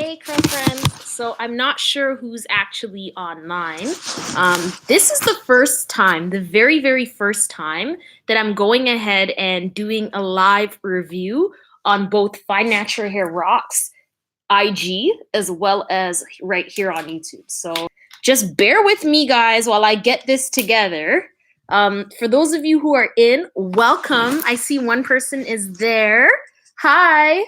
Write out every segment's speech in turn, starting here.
Hey, Curlfriends. So I'm not sure who's actually online. This is the first time, the very, very first time that I'm going ahead and doing a live review on both Fine Natural Hair Rocks IG as well as right here on YouTube. So just bear with me, guys, while I get this together. For those of you who are in, welcome. I see one person is there. Hi.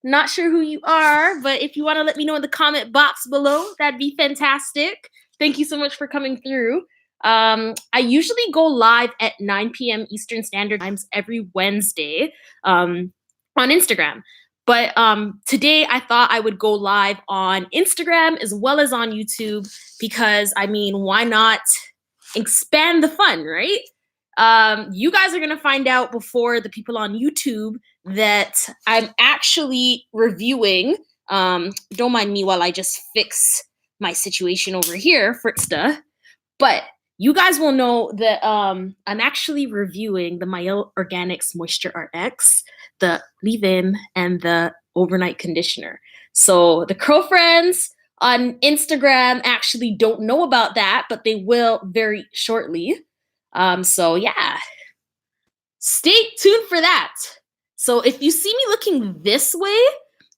Not sure who you are, but if you want to let me know in the comment box below, that'd be fantastic. Thank you so much for coming through. I usually go live at 9 p.m. Eastern Standard Times every Wednesday on Instagram. But today I thought I would go live on Instagram as well as on YouTube because, I mean, why not expand the fun, right? You guys are going to find out before the people on YouTube that I'm actually reviewing. Don't mind me while I just fix my situation over here for Insta. But you guys will know that I'm actually reviewing the Mielle Organics MoistureRX, the leave-in, and the overnight conditioner. So the Curlfriends on Instagram actually don't know about that, but they will very shortly. So yeah, stay tuned for that. So if you see me looking this way,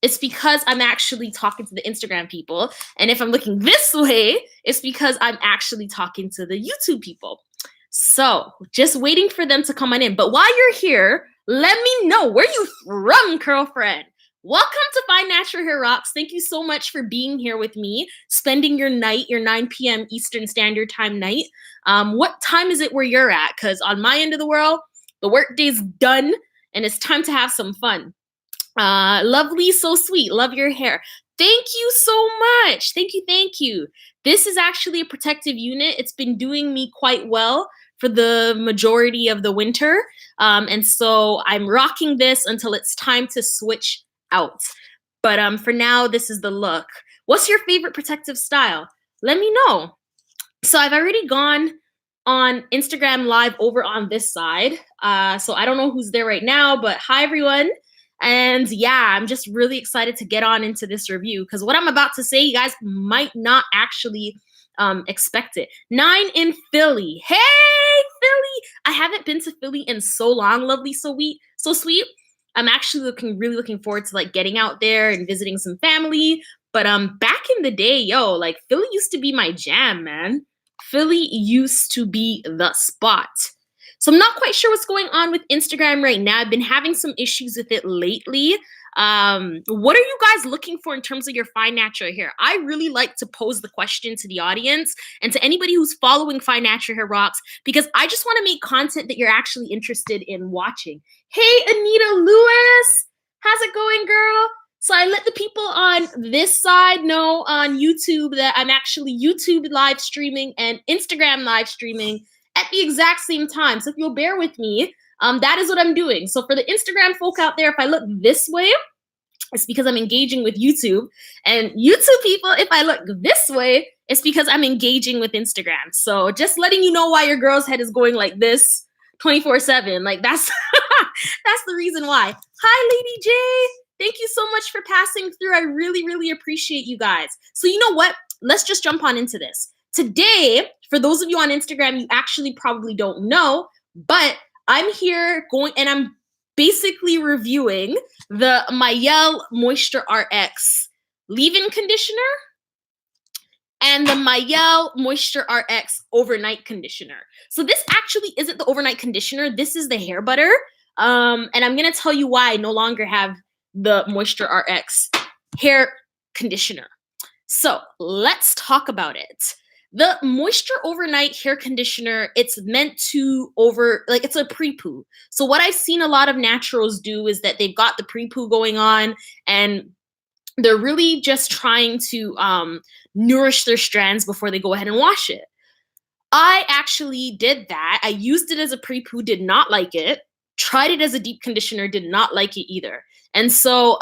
it's because I'm actually talking to the Instagram people. And if I'm looking this way, it's because I'm actually talking to the YouTube people. So just waiting for them to come on in. But while you're here, let me know where you from, Curlfriend. Welcome to Fine Natural Hair Rocks. Thank you so much for being here with me, spending your night, your 9 p.m. Eastern Standard Time night. What time is it where you're at? Because on my end of the world, the workday's done and it's time to have some fun. Lovely, so sweet. Love your hair. Thank you so much. Thank you, thank you. This is actually a protective unit. It's been doing me quite well for the majority of the winter. And so I'm rocking this until it's time to switch out. But for now, this is the look. What's your favorite protective style? Let me know. So I've already gone on Instagram Live over on this side. So I don't know who's there right now, but hi, everyone. And yeah, I'm just really excited to get on into this review because what I'm about to say, you guys might not actually expect it. 9 in Philly. Hey, Philly. I haven't been to Philly in so long. Lovely, so sweet. I'm actually really looking forward to like getting out there and visiting some family. But back in the day, yo, like Philly used to be my jam, man. Philly used to be the spot. So I'm not quite sure what's going on with Instagram right now. I've been having some issues with it lately. What are you guys looking for in terms of your fine natural hair? I really like to pose the question to the audience and to anybody who's following Fine Natural Hair Rocks because I just want to make content that you're actually interested in watching. Hey, Anita Lewis, how's it going, girl? So I let the people on this side know on YouTube that I'm actually YouTube live streaming and Instagram live streaming at the exact same time. So if you'll bear with me, that is what I'm doing. So for the Instagram folk out there, if I look this way, it's because I'm engaging with YouTube. And YouTube people, if I look this way, it's because I'm engaging with Instagram. So just letting you know why your girl's head is going like this 24/7. Like that's that's the reason why. Hi, Lady J. Thank you so much for passing through. I really, really appreciate you guys. So you know what? Let's just jump on into this. Today, for those of you on Instagram, you actually probably don't know, but I'm here going and I'm basically reviewing the Mielle MoistureRX leave-in conditioner and the Mielle MoistureRX overnight conditioner. So this actually isn't the overnight conditioner. This is the hair butter. And I'm going to tell you why I no longer have the MoistureRX hair conditioner. So let's talk about it. The Moisture Overnight Hair Conditioner, it's meant to it's a pre-poo. So what I've seen a lot of naturals do is that they've got the pre-poo going on and they're really just trying to nourish their strands before they go ahead and wash it. I actually did that. I used it as a pre-poo, did not like it. Tried it as a deep conditioner, did not like it either. And so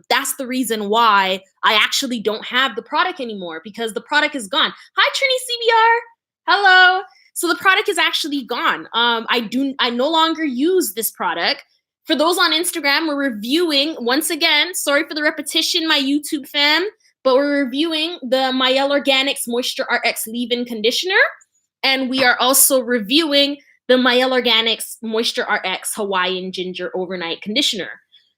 that's the reason why I actually don't have the product anymore because the product is gone. Hi, Trini CBR. Hello. So the product is actually gone. I no longer use this product. For those on Instagram, we're reviewing, once again, sorry for the repetition, my YouTube fam. but we're reviewing the Mielle Organics MoistureRX Leave-In Conditioner, and we are also reviewing the Mielle Organics MoistureRX Hawaiian Ginger Overnight Conditioner.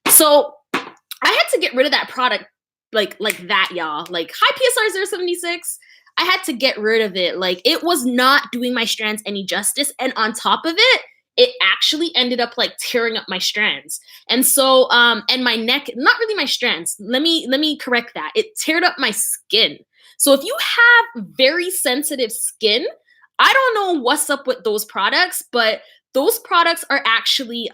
So I had to get rid of that product like that, y'all. Like, hi PSR 076. I had to get rid of it. Like, it was not doing my strands any justice. And on top of it, it actually ended up like tearing up my strands. And so, and my neck, not really my strands. Let me correct that. It teared up my skin. So if you have very sensitive skin, I don't know what's up with those products, but those products are actually,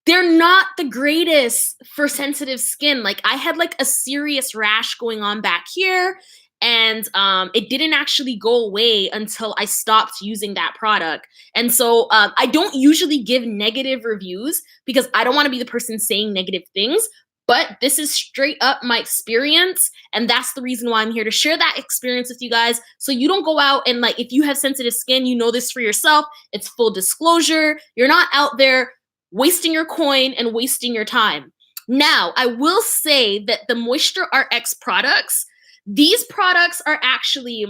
they're not the greatest for sensitive skin. Like, I had like a serious rash going on back here, and it didn't actually go away until I stopped using that product. And so I don't usually give negative reviews because I don't want to be the person saying negative things, but this is straight up my experience, and that's the reason why I'm here, to share that experience with you guys, so you don't go out and, like, if you have sensitive skin, you know this for yourself. It's full disclosure. You're not out there wasting your coin and wasting your time. Now, I will say that the MoistureRX products, these products are actually,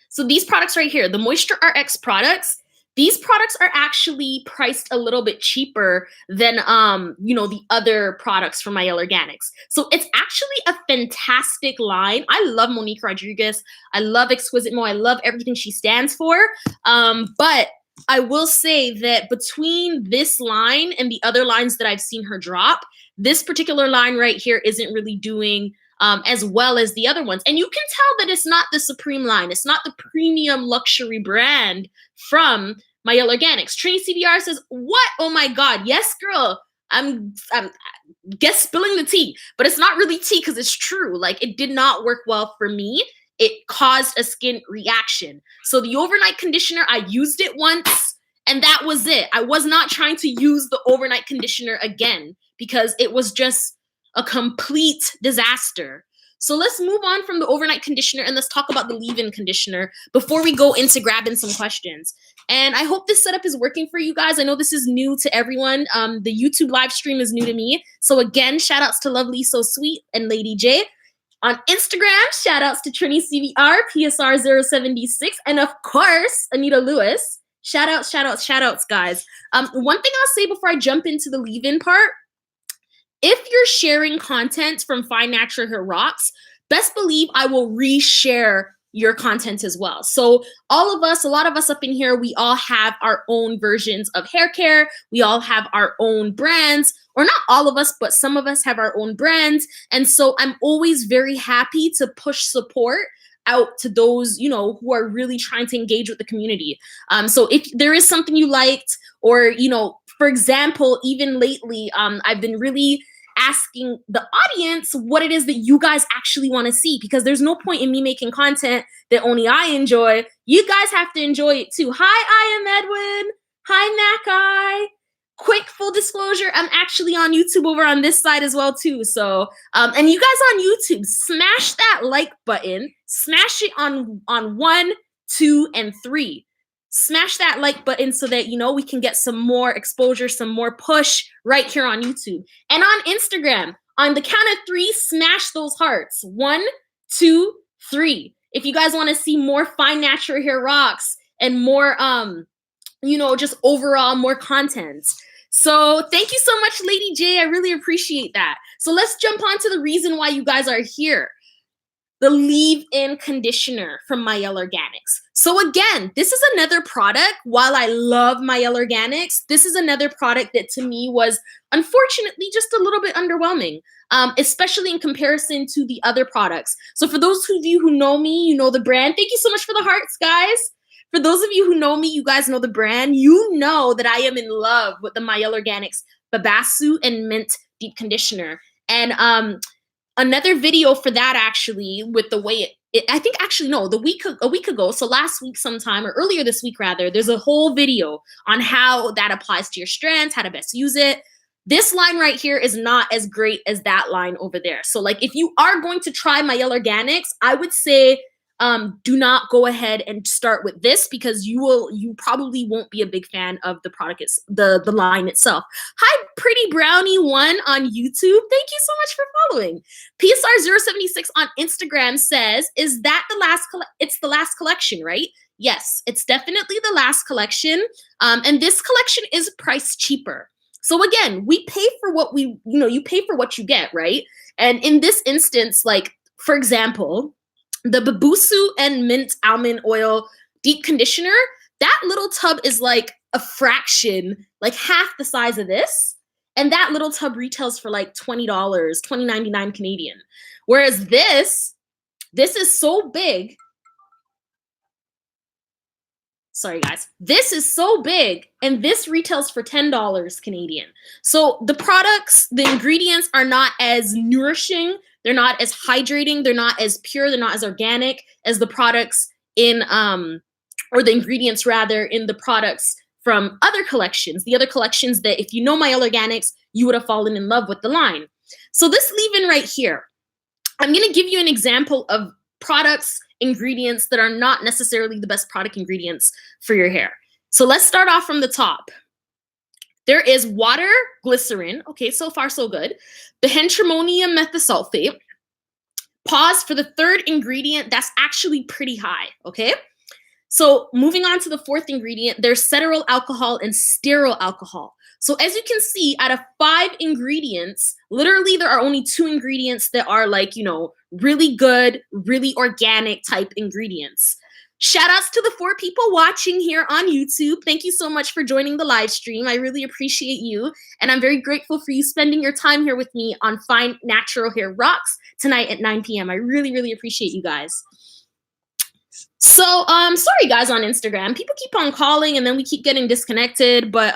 so these products right here, the MoistureRX products, these products are actually priced a little bit cheaper than, you know, the other products from Mielle Organics. So it's actually a fantastic line. I love Monique Rodriguez. I love Exquisite Mo. I love everything she stands for. But I will say that between this line and the other lines that I've seen her drop, this particular line right here isn't really doing as well as the other ones. And you can tell that it's not the Supreme line. It's not the premium luxury brand from Mielle Organics. Trini CBR says, what? Oh my God. Yes, girl. I'm guess spilling the tea, but it's not really tea because it's true. Like, it did not work well for me. It caused a skin reaction. So the overnight conditioner, I used it once and that was it. I was not trying to use the overnight conditioner again because it was just a complete disaster. So let's move on from the overnight conditioner and let's talk about the leave-in conditioner before we go into grabbing some questions. And I hope this setup is working for you guys. I know this is new to everyone. The YouTube live stream is new to me. So again, shout outs to Lovely So Sweet and Lady J. On Instagram, shout outs to Trini CVR, PSR 076, and of course, Anita Lewis. Shout outs, guys. One thing I'll say before I jump into the leave-in part, if you're sharing content from Fine Natural Hair Rocks, best believe I will reshare your content as well. So all of us, a lot of us up in here, we all have our own versions of hair care. We all have our own brands, or not all of us, but some of us have our own brands. And so I'm always very happy to push support out to those, you know, who are really trying to engage with the community. So if there is something you liked, or, you know, for example, even lately, I've been really asking the audience what it is that you guys actually want to see, because there's no point in me making content that only I enjoy. You guys have to enjoy it too. Hi, I am Edwin. Hi, Mackay. Quick full disclosure, I'm actually on YouTube over on this side as well too. So, and you guys on YouTube, smash that like button. Smash it on 1, 2, and 3. Smash that like button so that, you know, we can get some more exposure, some more push right here on YouTube. And on Instagram, on the count of 3, smash those hearts. 1, 2, 3. If you guys want to see more Fine Natural Hair Rocks and more, you know, just overall more content. So thank you so much, Lady J. I really appreciate that. So let's jump on to the reason why you guys are here. The leave-in conditioner from Mielle Organics. So again, this is another product. While I love Mielle Organics, this is another product that to me was unfortunately just a little bit underwhelming, especially in comparison to the other products. So for those of you who know me, you know the brand. Thank you so much for the hearts, guys. For those of you who know me, you guys know the brand. You know that I am in love with the Mielle Organics Babasu and Mint Deep Conditioner. And another video for that, actually, with the way I think actually, no, a week ago, so last week sometime, or earlier this week rather, there's a whole video on how that applies to your strands, how to best use it. This line right here is not as great as that line over there. So like, if you are going to try Mielle Organics, I would say do not go ahead and start with this because you probably won't be a big fan of the product, the line itself. Hi, Pretty Brownie One on YouTube. Thank you so much for following. PSR076 on Instagram says, is that the last, it's the last collection, right? Yes, it's definitely the last collection. And this collection is priced cheaper. So again, we pay for what we, you pay for what you get, right? And in this instance, like, for example, the Babusu and Mint Almond Oil Deep Conditioner, that little tub is like a fraction, like half the size of this. And that little tub retails for like $20, $20.99 Canadian. Whereas this is so big. Sorry, guys. This is so big, and this retails for $10 Canadian. So the products, the ingredients are not as nourishing. They're not as hydrating. They're not as pure. They're not as organic as the products in, or the ingredients rather, in the products from other collections. The other collections that, if you know Mielle Organics, you would have fallen in love with the line. So this leave-in right here, I'm going to give you an example of products, ingredients that are not necessarily the best product ingredients for your hair. So let's start off from the top. There is water, glycerin. Okay, so far so good. Bihentrimonium methosulfate. Pause for the third ingredient. That's actually pretty high, okay? So moving on to the fourth ingredient, there's cetearyl alcohol and stearyl alcohol. So as you can see, out of 5 ingredients, literally there are only 2 ingredients that are like, really good, really organic type ingredients. Shout outs to the 4 people watching here on YouTube. Thank you so much for joining the live stream. I really appreciate you. And I'm very grateful for you spending your time here with me on Fine Natural Hair Rocks tonight at 9 p.m. I really, really appreciate you guys. So, sorry guys on Instagram. People keep on calling and then we keep getting disconnected. But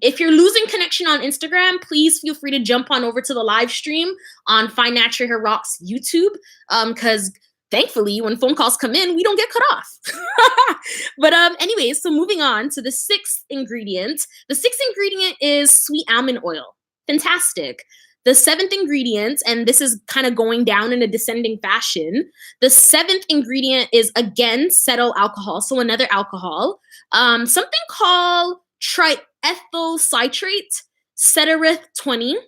if you're losing connection on Instagram, please feel free to jump on over to the live stream on Fine Natural Hair Rocks YouTube. Because thankfully, when phone calls come in, we don't get cut off. But anyways, so moving on to the 6th ingredient. The 6th ingredient is sweet almond oil. Fantastic. The 7th ingredient, and this is kind of going down in a descending fashion, the 7th ingredient is, again, cetyl alcohol, so another alcohol. Something called triethyl citrate, cetareth 20,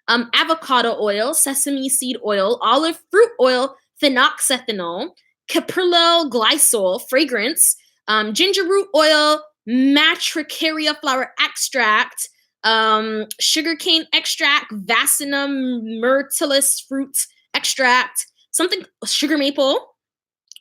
avocado oil, sesame seed oil, olive fruit oil, phenoxethanol, caprylyl glycol, fragrance, ginger root oil, matricaria flower extract, sugarcane extract, vaccinium myrtillus fruit extract, something, sugar maple,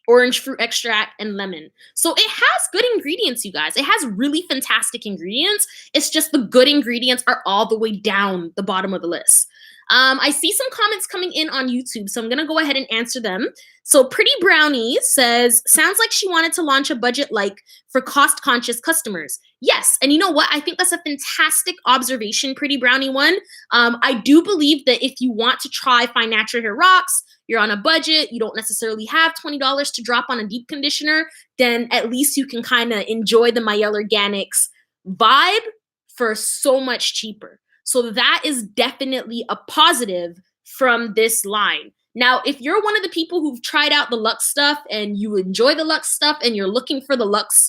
orange fruit extract, and lemon. So it has good ingredients, you guys. It has really fantastic ingredients. It's just the good ingredients are all the way down the bottom of the list. I see some comments coming in on YouTube, so I'm going to go ahead and answer them. So Pretty Brownie says, sounds like she wanted to launch a budget like for cost-conscious customers. Yes, and you know what? I think that's a fantastic observation, Pretty Brownie One. I do believe that if you want to try Fine Natural Hair Rocks, you're on a budget, you don't necessarily have $20 to drop on a deep conditioner, then at least you can kind of enjoy the Mielle Organics vibe for so much cheaper. So that is definitely a positive from this line. Now, if you're one of the people who've tried out the Luxe stuff and you enjoy the Luxe stuff and you're looking for the Luxe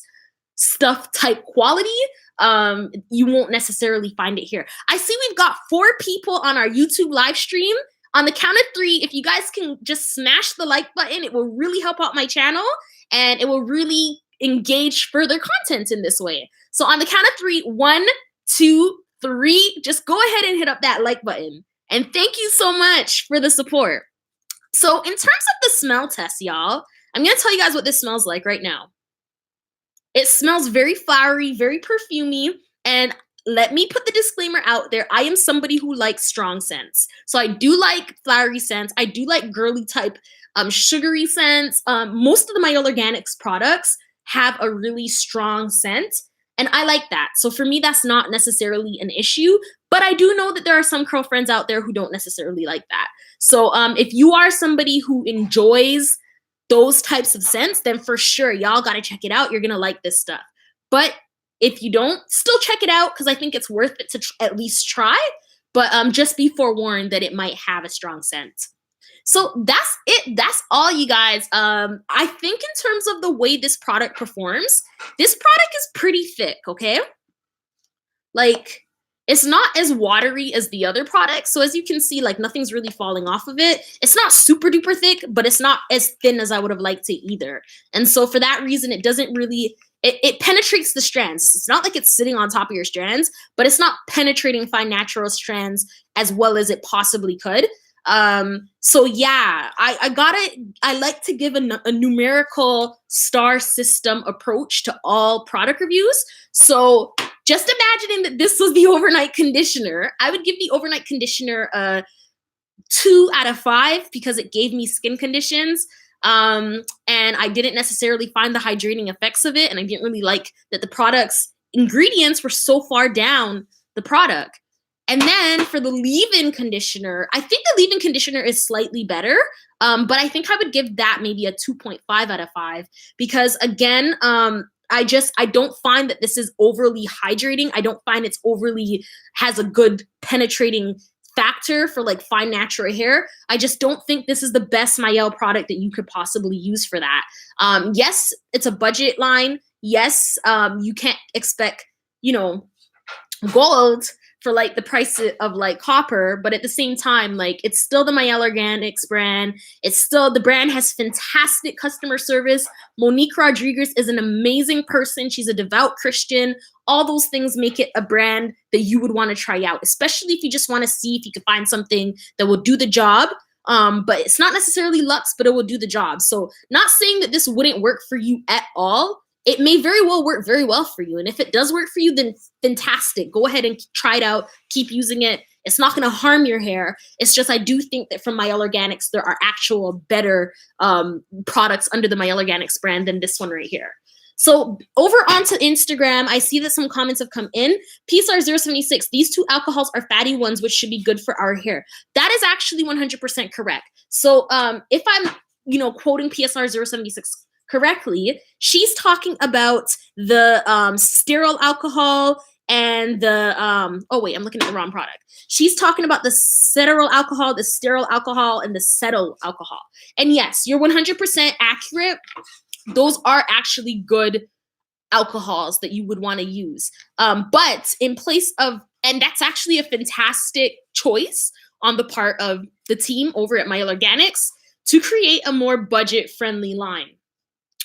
stuff type quality, you won't necessarily find it here. I see we've got 4 people on our YouTube live stream. On the count of 3, if you guys can just smash the like button, it will really help out my channel and it will really engage further content in this way. So on the count of 3, 1, 2, 3, just go ahead and hit up that like button. And thank you so much for the support. So in terms of the smell test, y'all, I'm going to tell you guys what this smells like right now. It smells very flowery, very perfumey, and let me put the disclaimer out there. I am somebody who likes strong scents. So I do like flowery scents. I do like girly type sugary scents. Most of the Mielle Organics products have a really strong scent. And I like that. So for me, that's not necessarily an issue. But I do know that there are some curlfriends out there who don't necessarily like that. So if you are somebody who enjoys those types of scents, then for sure, y'all got to check it out. You're going to like this stuff. But if you don't, still check it out because I think it's worth it to at least try. But just be forewarned that it might have a strong scent. So that's it. That's all, you guys. I think in terms of the way this product performs, this product is pretty thick, okay? Like, it's not as watery as the other products. So as you can see, like nothing's really falling off of it. It's not super duper thick, but it's not as thin as I would have liked it either. And so for that reason, it doesn't really, it penetrates the strands. It's not like it's sitting on top of your strands, but it's not penetrating fine natural strands as well as it possibly could. So yeah, I like to give a numerical star system approach to all product reviews. So just imagining that this was the overnight conditioner, I would give the overnight conditioner a 2 out of 5 because it gave me skin conditions. And I didn't necessarily find the hydrating effects of it. And I didn't really like that the product's ingredients were so far down the product. And then for the leave-in conditioner, I think the leave-in conditioner is slightly better, but I think I would give that maybe a 2.5 out of 5 because again, I don't find that this is overly hydrating. I don't find it's overly has a good penetrating factor for like fine natural hair. I just don't think this is the best Mielle product that you could possibly use for that. Yes, it's a budget line. Yes, you can't expect, gold for like the price of like copper, but at the same time, like it's still the Mielle Organics brand. It's still, the brand has fantastic customer service. Monique Rodriguez is an amazing person. She's a devout Christian. All those things make it a brand that you would want to try out, especially if you just want to see if you can find something that will do the job. But it's not necessarily luxe, but it will do the job. So not saying that this wouldn't work for you at all. It may very well work very well for you. And if it does work for you, then fantastic. Go ahead and try it out. Keep using it. It's not going to harm your hair. It's just I do think that from Mielle Organics, there are actual better products under the Mielle Organics brand than this one right here. So over onto Instagram, I see that some comments have come in. PSR076, these 2 alcohols are fatty ones, which should be good for our hair. That is actually 100% correct. So if I'm, quoting PSR076 correctly, she's talking about the sterile alcohol and the oh wait, I'm looking at the wrong product. She's talking about the sterile alcohol, the and the cetyl alcohol. And yes, you're 100% accurate. Those are actually good alcohols that you would want to use. But in place of, and that's actually a fantastic choice on the part of the team over at Mielle Organics to create a more budget-friendly line.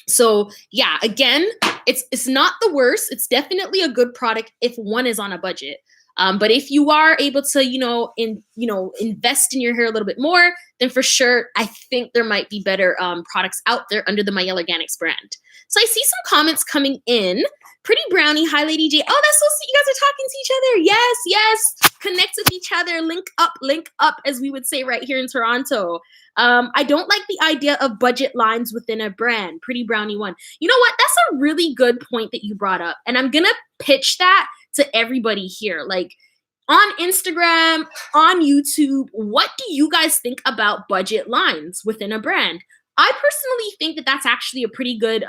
So yeah, again, it's not the worst. It's definitely a good product if one is on a budget. But if you are able to, invest in your hair a little bit more, then for sure, I think there might be better products out there under the Mielle Organics brand. So I see some comments coming in. Pretty Brownie, hi Lady J. Oh, that's so sweet. You guys are talking to each other. Yes, yes. Connect with each other. Link up, as we would say right here in Toronto. I don't like the idea of budget lines within a brand. Pretty Brownie one. You know what? That's a really good point that you brought up. And I'm going to pitch that to everybody here. Like on Instagram, on YouTube, what do you guys think about budget lines within a brand? I personally think that that's actually a pretty good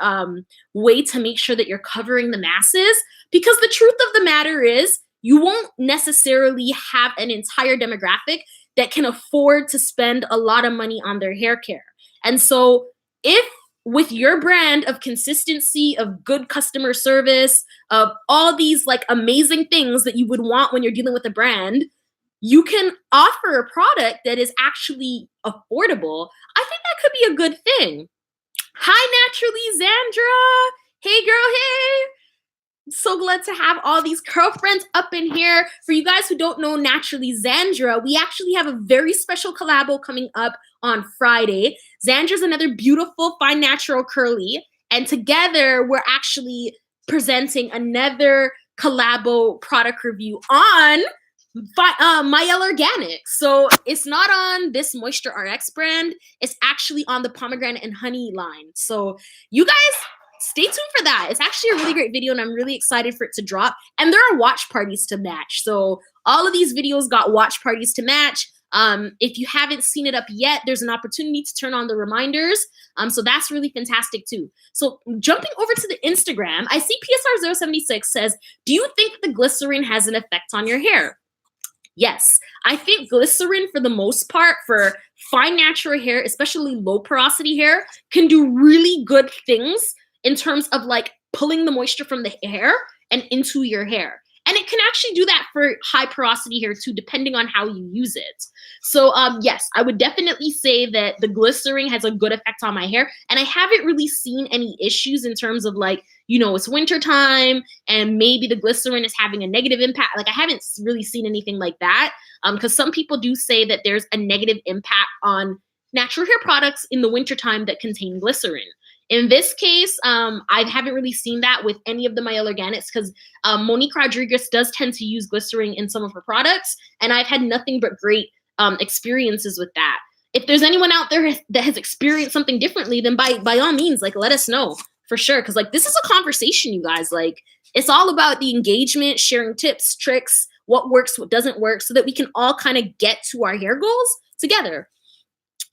way to make sure that you're covering the masses, because the truth of the matter is you won't necessarily have an entire demographic that can afford to spend a lot of money on their hair care. And so if with your brand of consistency, of good customer service, of all these like amazing things that you would want when you're dealing with a brand, you can offer a product that is actually affordable. I think that could be a good thing. Hi, Naturally Zandra. Hey, girl, hey. So glad to have all these Curlfriends up in here. For you guys who don't know Naturally Zandra, we actually have a very special collabo coming up on Friday. Zandra's another beautiful, fine, natural curly. And together, we're actually presenting another collabo product review on Mielle Organics. So it's not on this MoistureRX brand. It's actually on the pomegranate and honey line. So you guys stay tuned for that. It's actually a really great video and I'm really excited for it to drop. And there are watch parties to match. So all of these videos got watch parties to match. If you haven't seen it up yet, there's an opportunity to turn on the reminders. So that's really fantastic too. So jumping over to the Instagram, I see PSR076 says, do you think the glycerin has an effect on your hair? Yes, I think glycerin, for the most part, for fine natural hair, especially low porosity hair, can do really good things in terms of like pulling the moisture from the hair and into your hair. And it can actually do that for high porosity hair too, depending on how you use it. So yes, I would definitely say that the glycerin has a good effect on my hair. And I haven't really seen any issues in terms of like, you know, it's winter time and maybe the glycerin is having a negative impact. Like I haven't really seen anything like that. Because some people do say that there's a negative impact on natural hair products in the wintertime that contain glycerin. In this case, I haven't really seen that with any of the Mielle Organics because Monique Rodriguez does tend to use glycerin in some of her products, and I've had nothing but great experiences with that. If there's anyone out there that has experienced something differently, then by all means, like let us know for sure. Because like this is a conversation, you guys. Like it's all about the engagement, sharing tips, tricks, what works, what doesn't work, so that we can all kind of get to our hair goals together.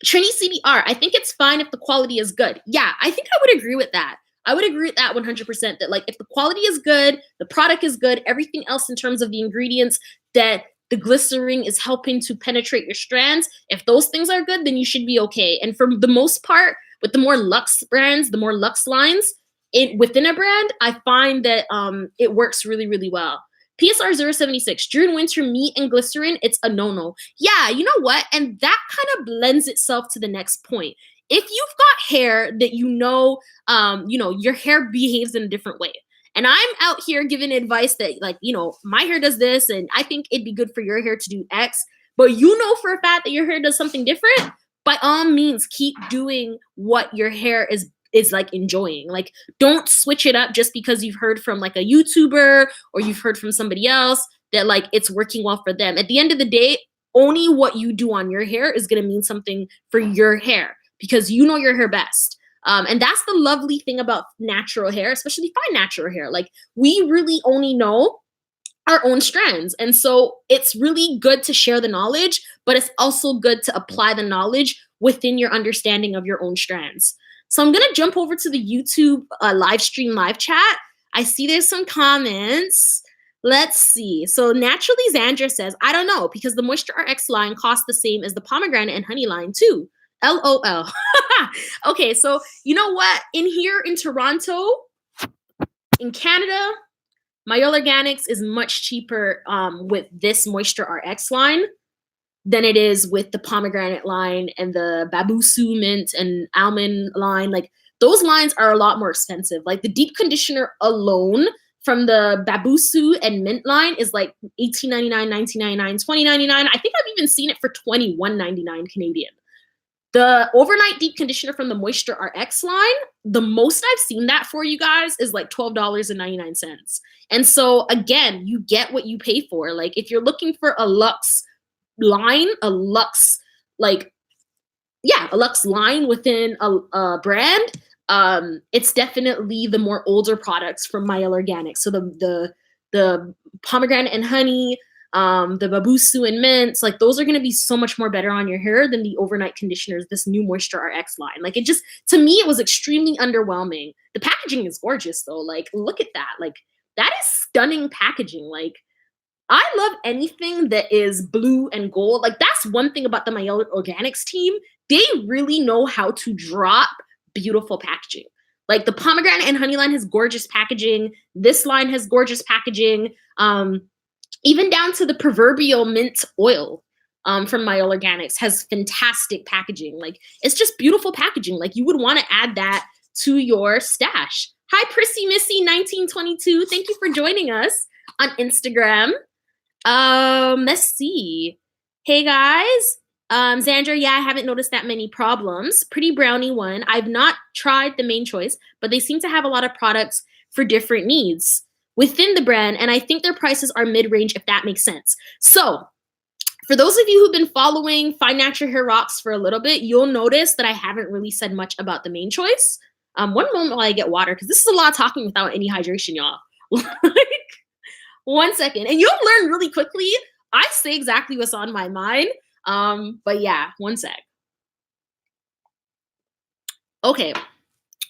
Trini CBR, I think it's fine if the quality is good. Yeah, I think I would agree with that. I would agree with that 100%, that like if the quality is good, the product is good, everything else in terms of the ingredients that the glycerin is helping to penetrate your strands, if those things are good, then you should be okay. And for the most part, with the more luxe brands, the more luxe lines within a brand, I find that it works really, really well. PSR 076, during winter, meat and glycerin, it's a no-no. Yeah, you know what? And that kind of blends itself to the next point. If you've got hair that you know, your hair behaves in a different way. And I'm out here giving advice that, like, you know, my hair does this, and I think it'd be good for your hair to do X. But you know for a fact that your hair does something different, by all means, keep doing what your hair is like enjoying. Like don't switch it up just because you've heard from like a YouTuber or you've heard from somebody else that like it's working well for them. At the end of the day, only what you do on your hair is going to mean something for your hair because you know your hair best. And that's the lovely thing about natural hair, especially fine natural hair. Like we really only know our own strands. And so it's really good to share the knowledge, but it's also good to apply the knowledge within your understanding of your own strands. So I'm going to jump over to the YouTube live stream live chat. I see there's some comments. Let's see. So naturally, Zandra says, I don't know, because the MoistureRX line costs the same as the pomegranate and honey line too. LOL. Okay, so you know what? In here in Toronto, in Canada, Mielle Organics is much cheaper with this MoistureRX line than it is with the pomegranate line and the Babusu mint and almond line. Like those lines are a lot more expensive. Like the deep conditioner alone from the Babusu and mint line is like $18.99, $19.99, $20.99. I think I've even seen it for $21.99 Canadian. The overnight deep conditioner from the MoistureRX line, the most I've seen that for, you guys, is like $12.99. And so again, you get what you pay for. Like if you're looking for a luxe line, a luxe line within a brand, it's definitely the more older products from Mielle Organics. So the pomegranate and honey, the Babusu and mints, like those are going to be so much more better on your hair than the overnight conditioners, this new MoistureRX line. Like it just, to me, it was extremely underwhelming. The packaging is gorgeous though. Like look at that. Like that is stunning packaging. Like I love anything that is blue and gold. Like that's one thing about the Mielle Organics team. They really know how to drop beautiful packaging. Like the pomegranate and honey line has gorgeous packaging. This line has gorgeous packaging. Even down to the proverbial mint oil from Mielle Organics has fantastic packaging. Like it's just beautiful packaging. Like you would want to add that to your stash. Hi, Prissy Missy 1922. Thank you for joining us on Instagram. Let's see. Hey guys. Xandra, yeah, I haven't noticed that many problems. Pretty Brownie one. I've not tried the main choice, but they seem to have a lot of products for different needs within the brand, and I think their prices are mid-range, if that makes sense. So, for those of you who've been following Fine Natural Hair Rocks for a little bit, you'll notice that I haven't really said much about the main choice. One moment while I get water, because this is a lot of talking without any hydration, y'all. Like, 1 second. And you'll learn really quickly. I say exactly what's on my mind. But yeah, 1 sec. Okay,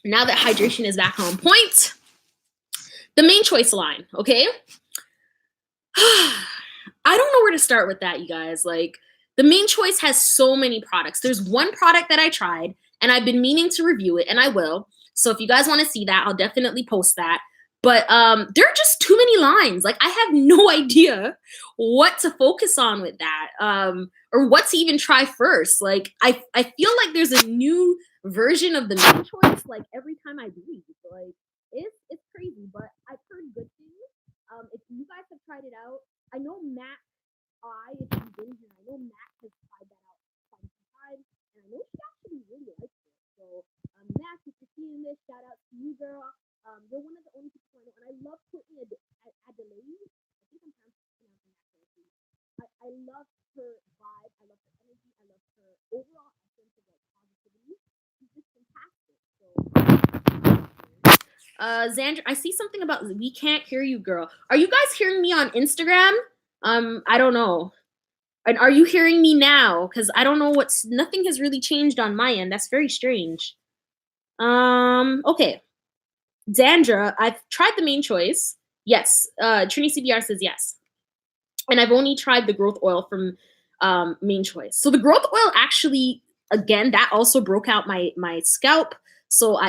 now that hydration is back on point, the main choice line, okay? I don't know where to start with that, you guys. Like, the Main Choice has so many products. There's one product that I tried, and I've been meaning to review it, and I will. So if you guys want to see that, I'll definitely post that. But there are just too many lines. Like, I have no idea what to focus on with that, or what to even try first. Like, I feel like there's a new version of the Main Choice like every time I breathe. Like, it's crazy, but I've heard good things. If you guys have tried it out, I know Matt if you've been here, I know Matt has tried that out quite a few times, and I know she actually really likes it. So, Matt, if you're seeing this, shout out to you, girl. You're one of the only people I know, and I love Courtney Adelaide. I think I'm pronouncing that correctly. I love her vibe. I love her energy. I love her overall essence of like positivity. She's just fantastic. So, Xandra, I see something about we can't hear you, girl. Are you guys hearing me on Instagram? I don't know. And are you hearing me now? Because I don't know nothing has really changed on my end. That's very strange. Okay. Xandra, I've tried the Main Choice. Yes. Trini CBR says yes. And I've only tried the growth oil from Main Choice. So the growth oil actually, again, that also broke out my scalp. So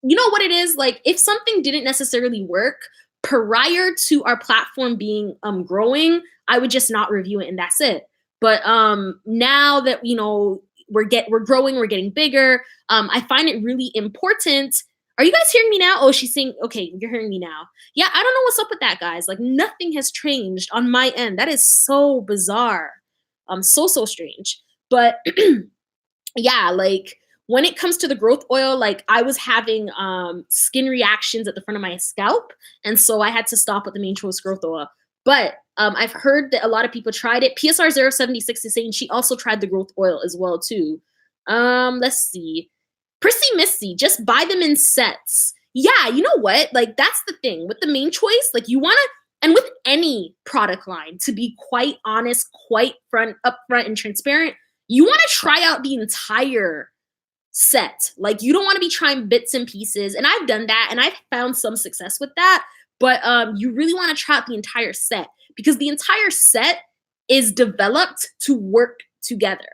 you know what it is? Like, if something didn't necessarily work prior to our platform being growing, I would just not review it and that's it. But now that we're growing, we're getting bigger, I find it really important. Are you guys hearing me now? Oh, she's saying, okay, you're hearing me now. Yeah, I don't know what's up with that, guys. Like, nothing has changed on my end. That is so bizarre. So strange. But yeah, like, when it comes to the growth oil, like, I was having skin reactions at the front of my scalp, and so I had to stop with the Main Choice growth oil. But I've heard that a lot of people tried it. PSR 076 is saying she also tried the growth oil as well too. Let's see. Prissy Missy, just buy them in sets. Yeah, you know what? Like, that's the thing with the Main Choice. Like, you want to, and with any product line, to be quite honest, quite upfront and transparent, you want to try out the entire set. Like, you don't want to be trying bits and pieces. And I've done that and I've found some success with that. But you really want to try out the entire set, because the entire set is developed to work together.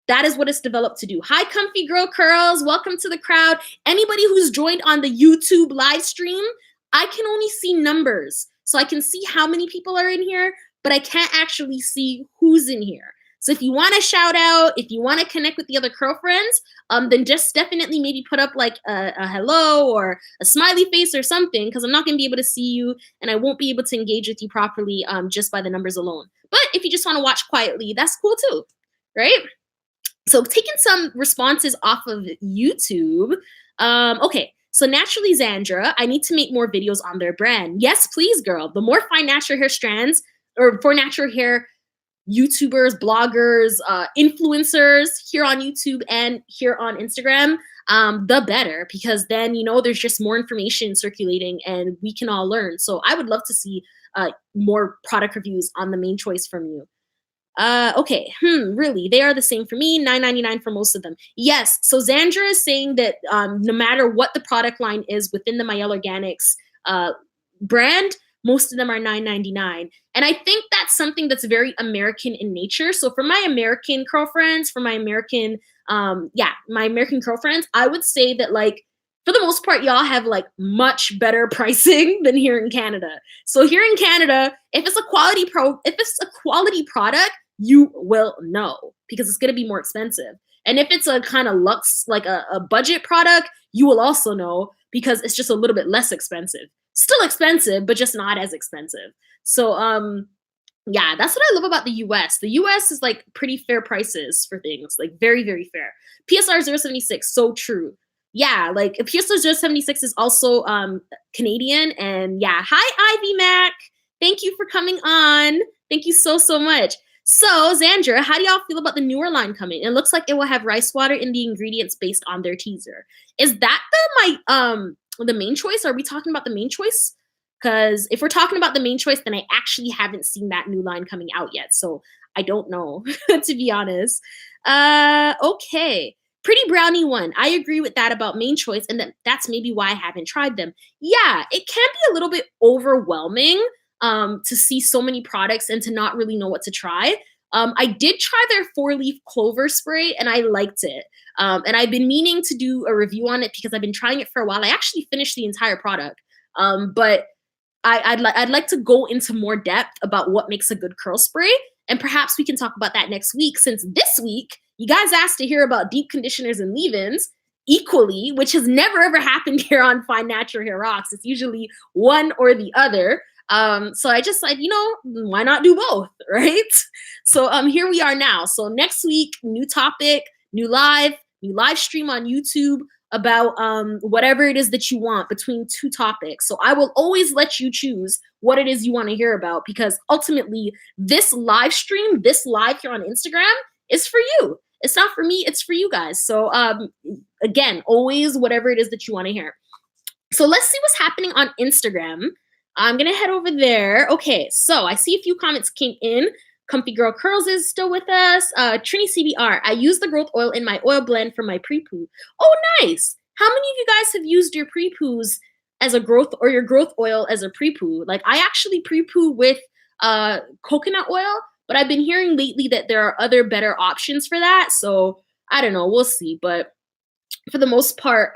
That is what it's developed to do. Hi, Comfy Girl Curls. Welcome to the crowd. Anybody who's joined on the YouTube live stream, I can only see numbers. So I can see how many people are in here, but I can't actually see who's in here. So if you want to shout out, if you want to connect with the other Curlfriends, then just definitely maybe put up like a hello or a smiley face or something, because I'm not going to be able to see you and I won't be able to engage with you properly just by the numbers alone. But if you just want to watch quietly, that's cool too, right? So taking some responses off of YouTube. Okay, so Naturally Xandra, I need to make more videos on their brand. Yes, please, girl. The more fine natural hair strands, or for natural hair YouTubers, bloggers, influencers here on YouTube and here on Instagram, the better, because then, there's just more information circulating and we can all learn. So I would love to see more product reviews on the Main Choice from you. Okay, really, they are the same for me, $9.99 for most of them. Yes, so Xandra is saying that no matter what the product line is within the Mielle Organics brand, most of them are $9.99. And I think that's something that's very American in nature. So for my American Curlfriends, my American Curlfriends, I would say that, like, for the most part, y'all have like much better pricing than here in Canada. So here in Canada, if it's a quality product, you will know, because it's going to be more expensive. And if it's a kind of luxe, like a budget product, you will also know, because it's just a little bit less expensive. Still expensive, but just not as expensive. So yeah, that's what I love about the US. The US is like pretty fair prices for things, like very, very fair. PSR 076, so true. Yeah, like PSR 076 is also Canadian. And yeah, hi Ivy Mac. Thank you for coming on. Thank you so much. So Xandra, how do y'all feel about the newer line coming? It looks like it will have rice water in the ingredients based on their teaser. Is that the Main Choice? Are we talking about the Main Choice? Because if we're talking about the Main Choice, then I actually haven't seen that new line coming out yet. So I don't know, to be honest. Okay. Pretty Brownie one. I agree with that about Main Choice, and that's maybe why I haven't tried them. Yeah, it can be a little bit overwhelming to see so many products and to not really know what to try. I did try their 4-leaf clover spray and I liked it. And I've been meaning to do a review on it because I've been trying it for a while. I actually finished the entire product. But I'd like to go into more depth about what makes a good curl spray. And perhaps we can talk about that next week, since this week you guys asked to hear about deep conditioners and leave-ins equally, which has never ever happened here on Find Natural Hair Rocks. It's usually one or the other. So I just like, why not do both, right? So here we are now. So next week, new topic, new live stream on YouTube about whatever it is that you want between two topics. So I will always let you choose what it is you want to hear about, because ultimately this live stream, this live here on Instagram is for you. It's not for me, it's for you guys. So again, always whatever it is that you want to hear. So let's see what's happening on Instagram. I'm going to head over there. Okay, so I see a few comments came in. Comfy Girl Curls is still with us. Trini CBR, I use the growth oil in my oil blend for my pre-poo. Oh, nice. How many of you guys have used your pre-poos as a growth, or your growth oil as a pre-poo? Like, I actually pre-poo with coconut oil, but I've been hearing lately that there are other better options for that. So I don't know, we'll see. But for the most part,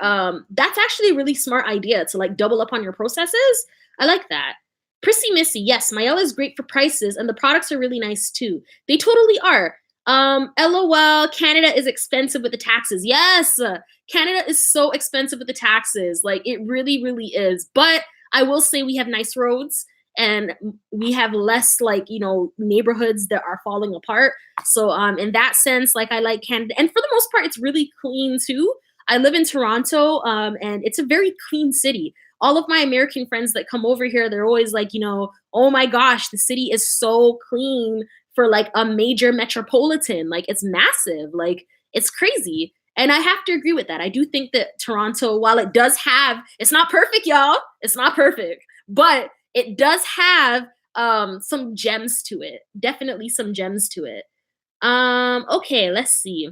that's actually a really smart idea to like double up on your processes. I like that. Prissy Missy, yes, Mielle is great for prices and the products are really nice too. They totally are. LOL, Canada is expensive with the taxes. Yes, Canada is so expensive with the taxes. Like, it really, really is. But I will say we have nice roads and we have less neighborhoods that are falling apart. So in that sense, like, I like Canada. And for the most part, it's really clean too. I live in Toronto and it's a very clean city. All of my American friends that come over here, they're always like, oh my gosh, the city is so clean for like a major metropolitan. Like, it's massive. Like, it's crazy. And I have to agree with that. I do think that Toronto, while it does have, it's not perfect, y'all. It's not perfect, but it does have some gems to it. Definitely some gems to it. Okay, let's see.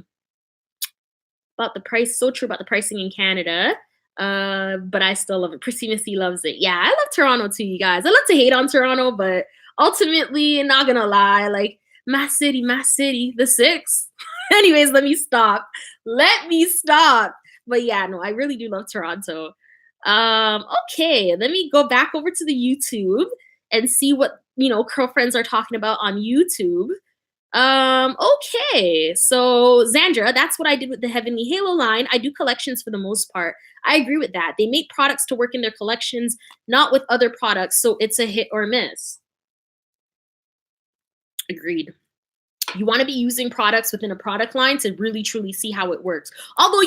About the price, so true about the pricing in Canada. But I still love it. Prissy Missy loves it. Yeah, I love Toronto too, you guys. I love to hate on Toronto, but ultimately, not gonna lie, like, my city, the six. Anyways, let me stop. But yeah, no, I really do love Toronto. Okay, let me go back over to the YouTube and see what Curlfriends are talking about on YouTube. Okay, so Zandra, that's what I did with the Heavenly Halo line. I do collections for the most part. I agree with that. They make products to work in their collections, not with other products, so it's a hit or miss. Agreed. You want to be using products within a product line to really truly see how it works. Although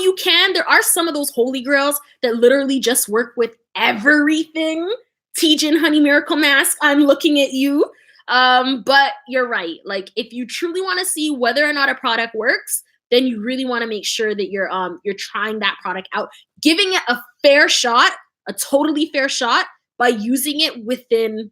there are some of those holy grails that literally just work with everything. Tejan Honey Miracle Mask, I'm looking at you. But you're right. Like, if you truly want to see whether or not a product works, then you really want to make sure that you're trying that product out, giving it a fair shot, a totally fair shot, by using it within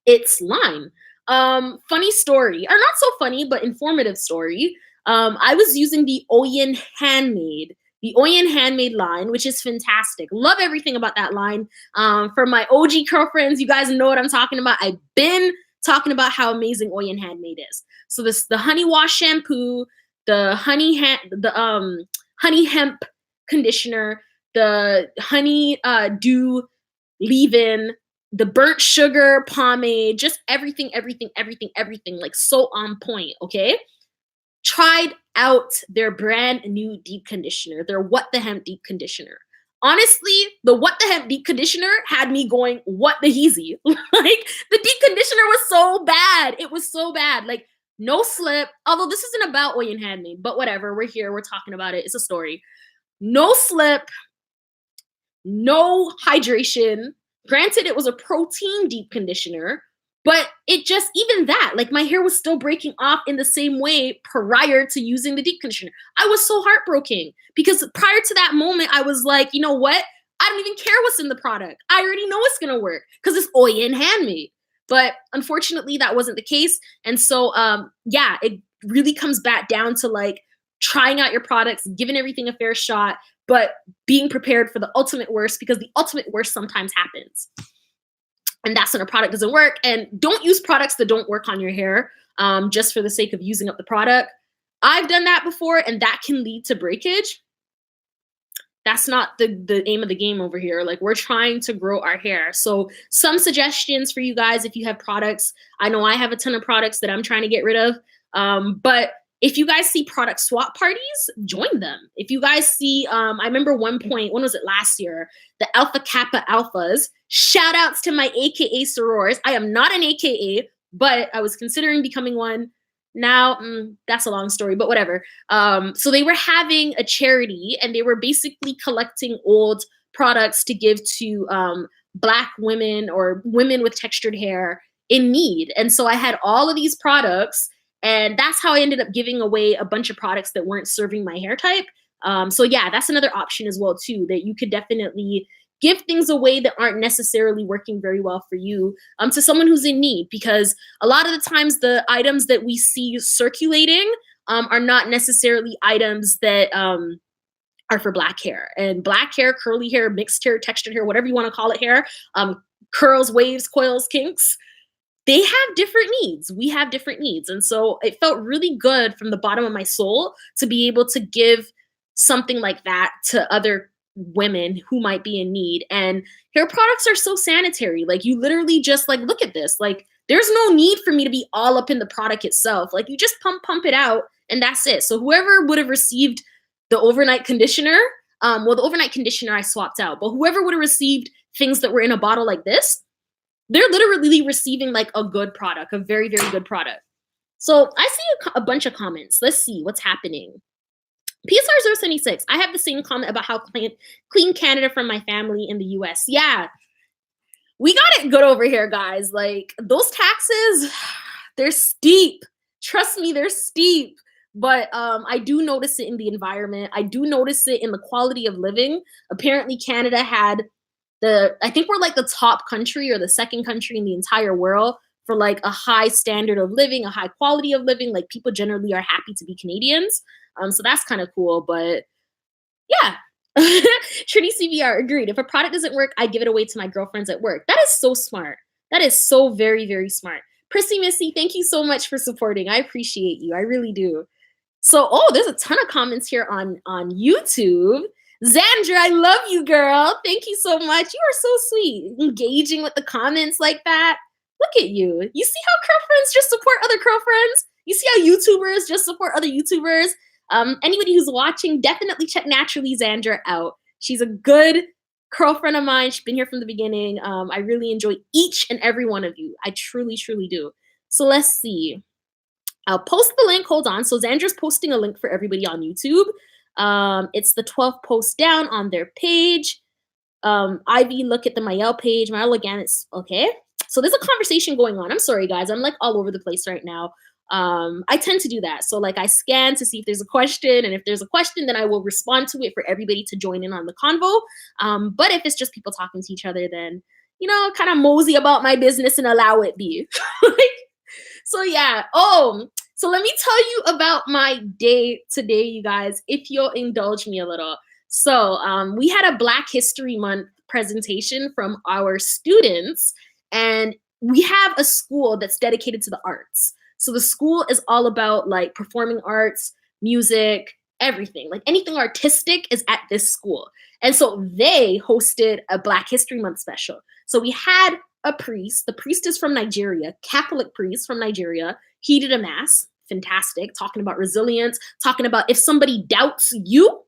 its line. Funny story, or not so funny, but informative story. I was using the Oyen Handmade line, which is fantastic. Love everything about that line. For my OG Curlfriends, you guys know what I'm talking about. I've been talking about how amazing Oyen Handmade is. So the honey wash shampoo, the honey hemp conditioner, the honey dew leave-in, the burnt sugar pomade, just everything, like, so on point. Okay, tried out their brand new deep conditioner, their What the Hemp deep conditioner. Honestly, the What the Hemp deep conditioner had me going, what the heezy? Like, the deep conditioner was so bad. It was so bad. Like, no slip. Although this isn't about Oyen Handmade, but whatever. We're here. We're talking about it. It's a story. No slip. No hydration. Granted, it was a protein deep conditioner, but it just, even that, like, my hair was still breaking off in the same way prior to using the deep conditioner. I was so heartbroken because prior to that moment, I was like, you know what? I don't even care what's in the product. I already know it's going to work because it's Oyen Handmade. But unfortunately, that wasn't the case. And so, yeah, it really comes back down to like trying out your products, giving everything a fair shot, but being prepared for the ultimate worst, because the ultimate worst sometimes happens. and that's when a product doesn't work. And don't use products that don't work on your hair just for the sake of using up the product. I've done that before, and that can lead to breakage. That's not the aim of the game over here. Like, we're trying to grow our hair. So some suggestions for you guys if you have products. I know I have a ton of products that I'm trying to get rid of. But if you guys see product swap parties, join them. If you guys see, I remember one point, when was it, last year, the Alpha Kappa Alphas, shout outs to my AKA sorors. I am not an AKA, but I was considering becoming one. Now, that's a long story, but whatever. So they were having a charity, and they were basically collecting old products to give to Black women or women with textured hair in need. And so I had all of these products, and that's how I ended up giving away a bunch of products that weren't serving my hair type. So yeah, that's another option as well too, that you could definitely give things away that aren't necessarily working very well for you to someone who's in need, because a lot of the times the items that we see circulating are not necessarily items that are for Black hair. And Black hair, curly hair, mixed hair, textured hair, whatever you want to call it hair, curls, waves, coils, kinks, they have different needs. We have different needs. And so it felt really good from the bottom of my soul to be able to give something like that to other women who might be in need. And hair products are so sanitary. Like, you literally just like, look at this. Like, there's no need for me to be all up in the product itself. Like, you just pump it out, and that's it. So whoever would have received the overnight conditioner, well, the overnight conditioner I swapped out, but whoever would have received things that were in a bottle like this, they're literally receiving like a good product, a very, very good product. So I see a bunch of comments. Let's see what's happening. PSR076, I have the same comment about how clean Canada from my family in the US. Yeah, we got it good over here, guys. Like, those taxes, they're steep. Trust me, they're steep. But I do notice it in the environment. I do notice it in the quality of living. Apparently, Canada had I think we're like the top country or the second country in the entire world for like a high standard of living, a high quality of living. Like, people generally are happy to be Canadians. So that's kind of cool. But yeah, Trinity CVR agreed. If a product doesn't work, I give it away to my girlfriends at work. That is so smart. That is so very, very smart. Prissy Missy, thank you so much for supporting. I appreciate you. I really do. So, oh, there's a ton of comments here on YouTube. Xandra, I love you, girl. Thank you so much. You are so sweet. Engaging with the comments like that. Look at you. You see how Curlfriends just support other Curlfriends? You see how YouTubers just support other YouTubers? Anybody who's watching, definitely check Naturally Xandra out. She's a good girlfriend of mine. She's been here from the beginning. I really enjoy each and every one of you. I truly, truly do. So let's see. I'll post the link. Hold on. So Xandra's posting a link for everybody on YouTube. It's the 12th post down on their page. Ivy, look at the Mielle page. Mielle Organics. Okay. So there's a conversation going on. I'm sorry, guys. I'm like all over the place right now. I tend to do that. So like, I scan to see if there's a question, and if there's a question, then I will respond to it for everybody to join in on the convo. But if it's just people talking to each other, then, you know, kind of mosey about my business and allow it be. So yeah. Oh, so let me tell you about my day today, you guys, if you'll indulge me a little. So we had a Black History Month presentation from our students, and we have a school that's dedicated to the arts. So the school is all about like performing arts, music, everything. Like, anything artistic is at this school. And so they hosted a Black History Month special. So we had a priest. The priest is from Nigeria, Catholic priest from Nigeria. He did a mass. Fantastic. Talking about resilience, talking about if somebody doubts you,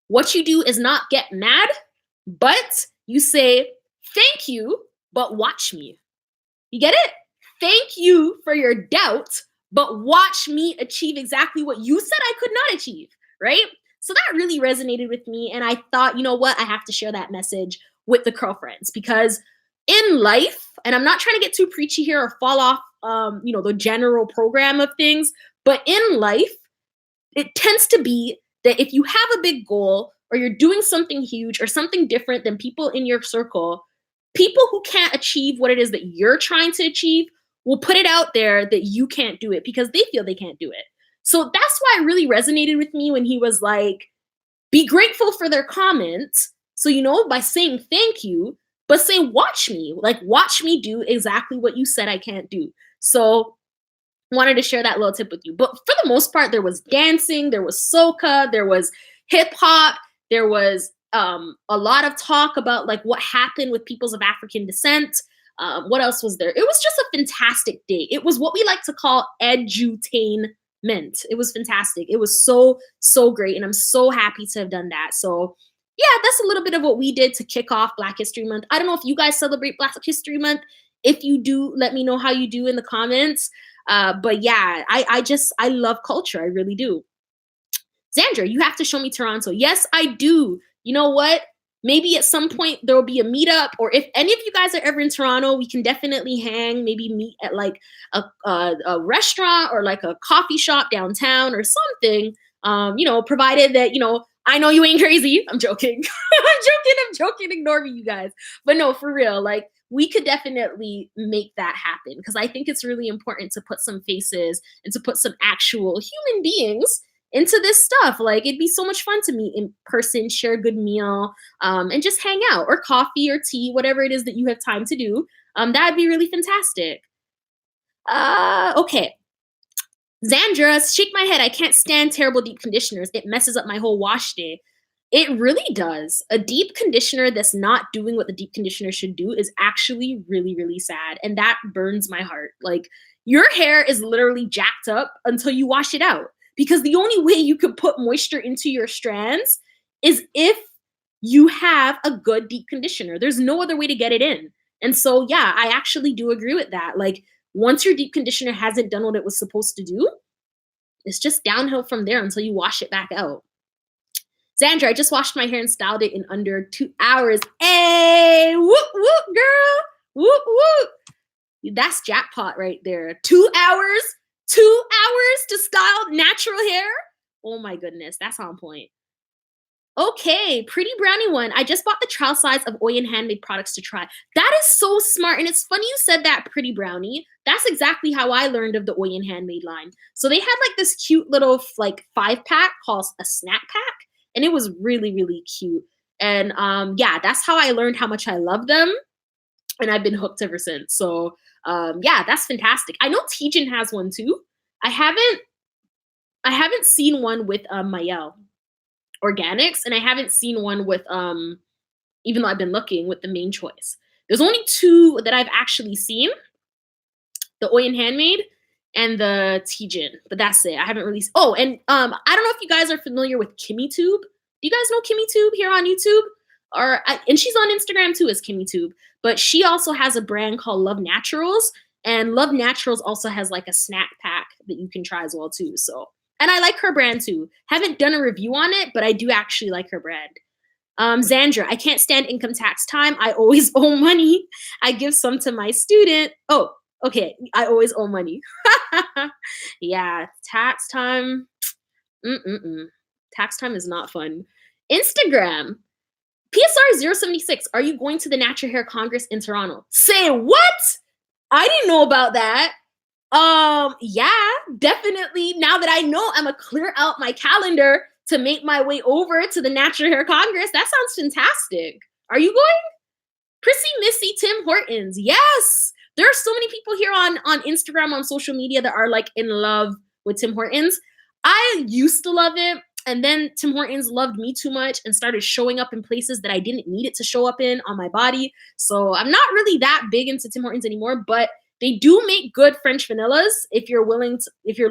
what you do is not get mad, but you say, thank you, but watch me. You get it? Thank you for your doubt, but watch me achieve exactly what you said I could not achieve, right? So that really resonated with me. And I thought, you know what? I have to share that message with the Curlfriends, because in life, and I'm not trying to get too preachy here or fall off, the general program of things, but in life, it tends to be that if you have a big goal, or you're doing something huge or something different than people in your circle, people who can't achieve what it is that you're trying to achieve will put it out there that you can't do it because they feel they can't do it. So that's why it really resonated with me when he was like, be grateful for their comments. So, by saying thank you, but say, watch me, like watch me do exactly what you said I can't do. So wanted to share that little tip with you. But for the most part, there was dancing, there was soca, there was hip hop, there was a lot of talk about like what happened with peoples of African descent. What else was there? It was just a fantastic day. It was what we like to call edutainment. It was fantastic. It was so great, and I'm so happy to have done that. So yeah, that's a little bit of what we did to kick off Black History Month. I don't know if you guys celebrate Black History Month. If you do, let me know how you do in the comments. But yeah, I love culture. I really do. Zandra, you have to show me Toronto. Yes, I do. You know what? Maybe at some point there will be a meetup, or if any of you guys are ever in Toronto, we can definitely hang, maybe meet at like a restaurant or like a coffee shop downtown or something. Provided that, I know you ain't crazy. I'm joking. I'm joking. Ignore me, you guys. But no, for real, like we could definitely make that happen, because I think it's really important to put some faces and to put some actual human beings into this stuff. Like it'd be so much fun to meet in person, share a good meal, and just hang out, or coffee or tea, whatever it is that you have time to do. That'd be really fantastic. Okay. Zandra, shake my head. I can't stand terrible deep conditioners. It messes up my whole wash day. It really does. A deep conditioner that's not doing what the deep conditioner should do is actually really, really sad. And that burns my heart. Like your hair is literally jacked up until you wash it out. Because the only way you could put moisture into your strands is if you have a good deep conditioner. There's no other way to get it in. And so, yeah, I actually do agree with that. Like once your deep conditioner hasn't done what it was supposed to do, it's just downhill from there until you wash it back out. Zandra, I just washed my hair and styled it in under 2 hours. Hey, whoop, whoop, girl. Whoop, whoop. That's jackpot right there. 2 hours? 2 hours to style natural hair? Oh my goodness, that's on point. Okay, Pretty Brownie one. I just bought the trial size of Oyen handmade products to try. That is so smart. And it's funny you said that, Pretty Brownie. That's exactly how I learned of the Oyen handmade line. So they had like this cute little like 5-pack called a snack pack. And it was really, really cute. And yeah, that's how I learned how much I love them. And I've been hooked ever since. So yeah, that's fantastic. I know Tijin has one too. I haven't seen one with Mielle Organics, and I haven't seen one with even though I've been looking, with the main choice. There's only 2 that I've actually seen: the Oyen handmade and the Tijin. But that's it. I haven't really. Oh, and I don't know if you guys are familiar with KimmyTube. Do you guys know KimmyTube here on YouTube? And she's on Instagram too as KimmyTube. But she also has a brand called Love Naturals, and Love Naturals also has like a snack pack that you can try as well too. So. And I like her brand too. Haven't done a review on it, but I do actually like her brand. Zandra, I can't stand income tax time. I always owe money. I give some to my student. Oh, okay. I always owe money. Yeah, tax time. Tax time is not fun. Instagram. PSR076, are you going to the Natural Hair Congress in Toronto? Say what? I didn't know about that. Yeah, definitely. Now that I know, I'm gonna clear out my calendar to make my way over to the Natural Hair Congress. That sounds fantastic. Are you going? Prissy Missy Tim Hortons. Yes. There are so many people here on Instagram, on social media, that are like in love with Tim Hortons. I used to love it, and then Tim Hortons loved me too much and started showing up in places that I didn't need it to show up in on my body. So I'm not really that big into Tim Hortons anymore, but they do make good French vanillas if you're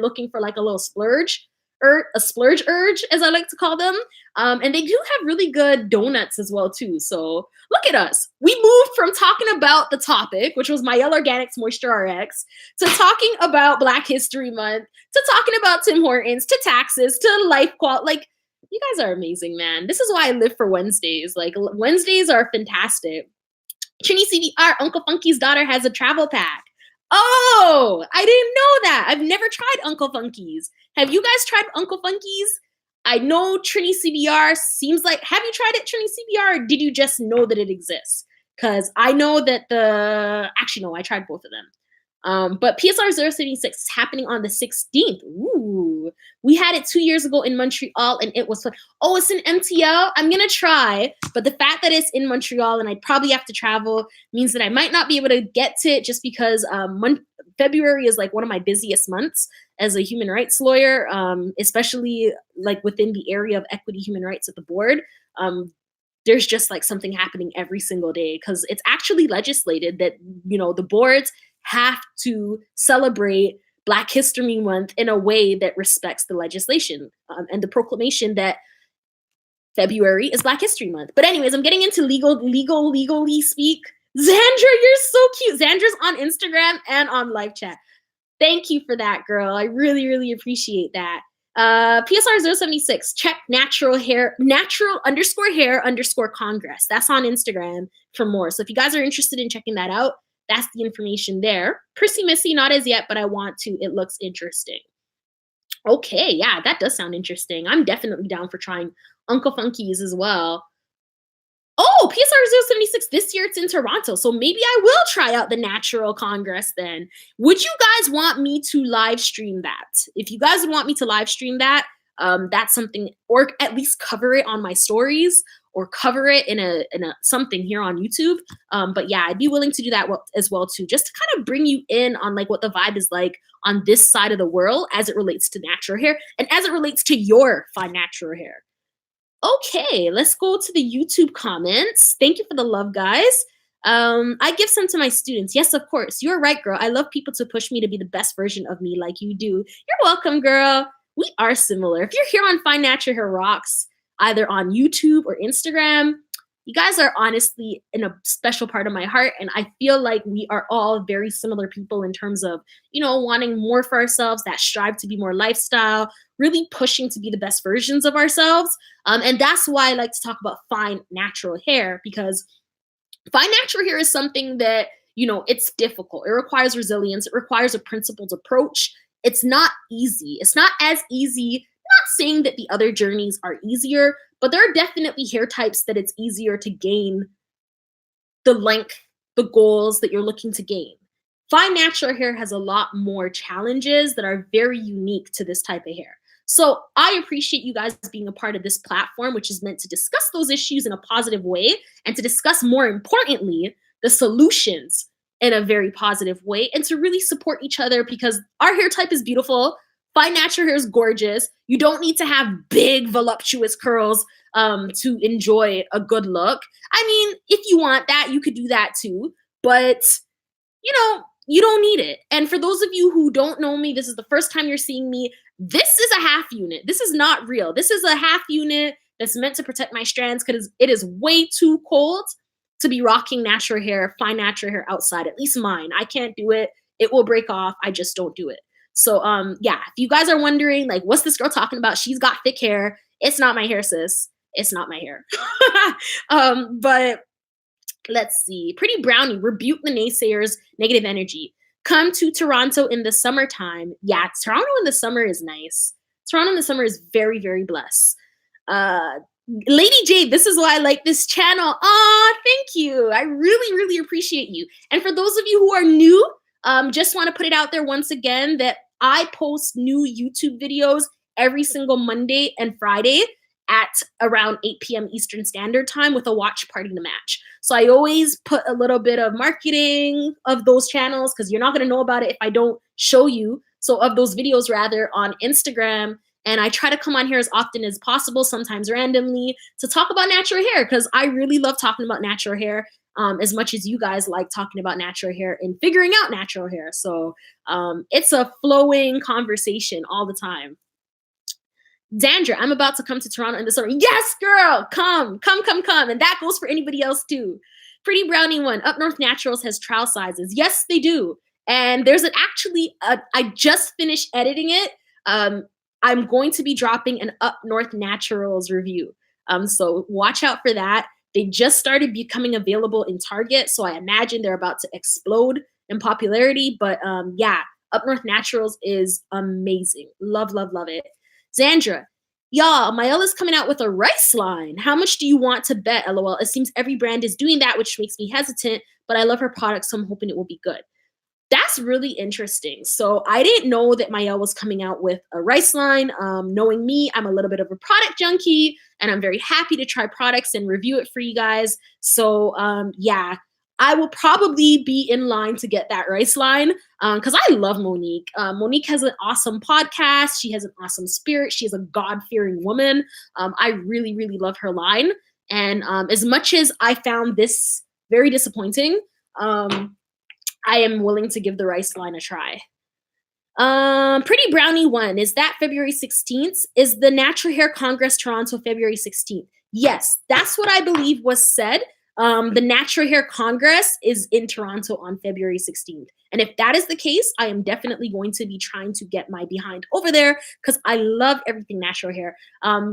looking for like a little splurge, or a splurge urge, as I like to call them. And they do have really good donuts as well too. So look at us. We moved from talking about the topic, which was Mielle Organics MoistureRX, to talking about Black History Month, to talking about Tim Hortons, to taxes, to life quality. Like, you guys are amazing, man. This is why I live for Wednesdays. Like, Wednesdays are fantastic. Trini CBR, Uncle Funky's daughter has a travel pack. Oh, I didn't know that. I've never tried Uncle Funky's. Have you guys tried Uncle Funky's? I know Trini CBR seems like, have you tried it, Trini CBR, or did you just know that it exists? Because I know that actually no, I tried both of them. But PSR 076 is happening on the 16th. Ooh, to. We had it 2 years ago in Montreal and it was fun. Oh, it's in MTL? I'm gonna try. But the fact that it's in Montreal and I'd probably have to travel means that I might not be able to get to it just because February is like one of my busiest months as a human rights lawyer, especially like within the area of equity human rights at the board. There's just like something happening every single day because it's actually legislated that, you know, the boards have to celebrate Black History Month in a way that respects the legislation and the proclamation that February is Black History Month. But anyways, I'm getting into legally speak. Xandra, you're so cute. Xandra's on Instagram and on live chat. Thank you for that, girl. I really, really appreciate that. PSR 076, check natural hair _ Congress. That's on Instagram for more. So if you guys are interested in checking that out, that's the information there. Prissy Missy, not as yet, but I want to. It looks interesting. Okay, yeah, that does sound interesting. I'm definitely down for trying Uncle Funky's as well. Oh, PSR 076, this year it's in Toronto. So maybe I will try out the Natural Congress then. Would you guys want me to live stream that? If you guys would want me to live stream that, that's something, or at least cover it on my stories or cover it in a something here on YouTube. But yeah, I'd be willing to do that as well too, just to kind of bring you in on like what the vibe is like on this side of the world as it relates to natural hair and as it relates to your fine natural hair. Okay, let's go to the YouTube comments. Thank you for the love, guys. I give some to my students. Yes, of course. You're right, girl. I love people to push me to be the best version of me like you do. You're welcome, girl. We are similar. If you're here on Fine Natural Hair Rocks, either on YouTube or Instagram, you guys are honestly in a special part of my heart. And I feel like we are all very similar people in terms of, you know, wanting more for ourselves, that strive to be more lifestyle, really pushing to be the best versions of ourselves. And that's why I like to talk about fine natural hair, because fine natural hair is something that, you know, it's difficult. It requires resilience. It requires a principled approach. It's not easy. It's not as easy. Not saying that the other journeys are easier, but there are definitely hair types that it's easier to gain the length, the goals that you're looking to gain. Fine natural hair has a lot more challenges that are very unique to this type of hair. So I appreciate you guys being a part of this platform, which is meant to discuss those issues in a positive way and to discuss, more importantly, the solutions in a very positive way and to really support each other, because our hair type is beautiful. Fine natural hair is gorgeous. You don't need to have big, voluptuous curls to enjoy a good look. I mean, if you want that, you could do that too. But, you know, you don't need it. And for those of you who don't know me, this is the first time you're seeing me, this is a half unit. This is not real. This is a half unit that's meant to protect my strands because it is way too cold to be rocking natural hair, fine natural hair outside, at least mine. I can't do it. It will break off. I just don't do it. So yeah, if you guys are wondering, like, what's this girl talking about? She's got thick hair. It's not my hair, sis. It's not my hair. But let's see. Pretty Brownie, rebuke the naysayers, negative energy. Come to Toronto in the summertime. Yeah, Toronto in the summer is nice. Toronto in the summer is very, very blessed. Lady Jade, this is why I like this channel. Aw, thank you. I really, really appreciate you. And for those of you who are new, just want to put it out there once again that I post new YouTube videos every single Monday and Friday at around 8 p.m. Eastern Standard Time with a watch party to match. So I always put a little bit of marketing of those channels because you're not going to know about it if I don't show you. So of those videos rather on Instagram. And I try to come on here as often as possible, sometimes randomly, to talk about natural hair because I really love talking about natural hair as much as you guys like talking about natural hair and figuring out natural hair. So it's a flowing conversation all the time. Dandra, I'm about to come to Toronto in the summer. Yes, girl, come. And that goes for anybody else too. Pretty Brownie one, Up North Naturals has trial sizes. Yes, they do. And there's I just finished editing it. I'm going to be dropping an Up North Naturals review. So watch out for that. They just started becoming available in Target. So I imagine they're about to explode in popularity. But yeah, Up North Naturals is amazing. Love, love, love it. Xandra, y'all, Mielle is coming out with a rice line. How much do you want to bet? LOL. It seems every brand is doing that, which makes me hesitant, but I love her product, so I'm hoping it will be good. That's really interesting. So I didn't know that Mielle was coming out with a rice line. Knowing me, I'm a little bit of a product junkie, and I'm very happy to try products and review it for you guys. So yeah, I will probably be in line to get that rice line because I love Monique. Monique has an awesome podcast. She has an awesome spirit. She is a God-fearing woman. I really, really love her line. And as much as I found this very disappointing, I am willing to give the rice line a try. Pretty Brownie 1, is that February 16th? Is the Natural Hair Congress Toronto February 16th? Yes, that's what I believe was said. The Natural Hair Congress is in Toronto on February 16th. And if that is the case, I am definitely going to be trying to get my behind over there because I love everything natural hair.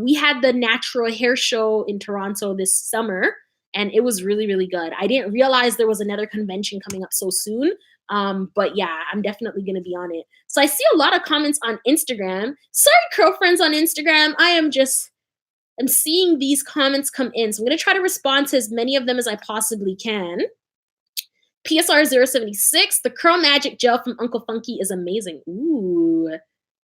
We had the Natural Hair Show in Toronto this summer, and it was really, really good. I didn't realize there was another convention coming up so soon. But yeah, I'm definitely going to be on it. So I see a lot of comments on Instagram. Sorry, Curlfriends on Instagram. I'm seeing these comments come in. So I'm going to try to respond to as many of them as I possibly can. PSR 076, the Curl Magic Gel from Uncle Funky is amazing. Ooh,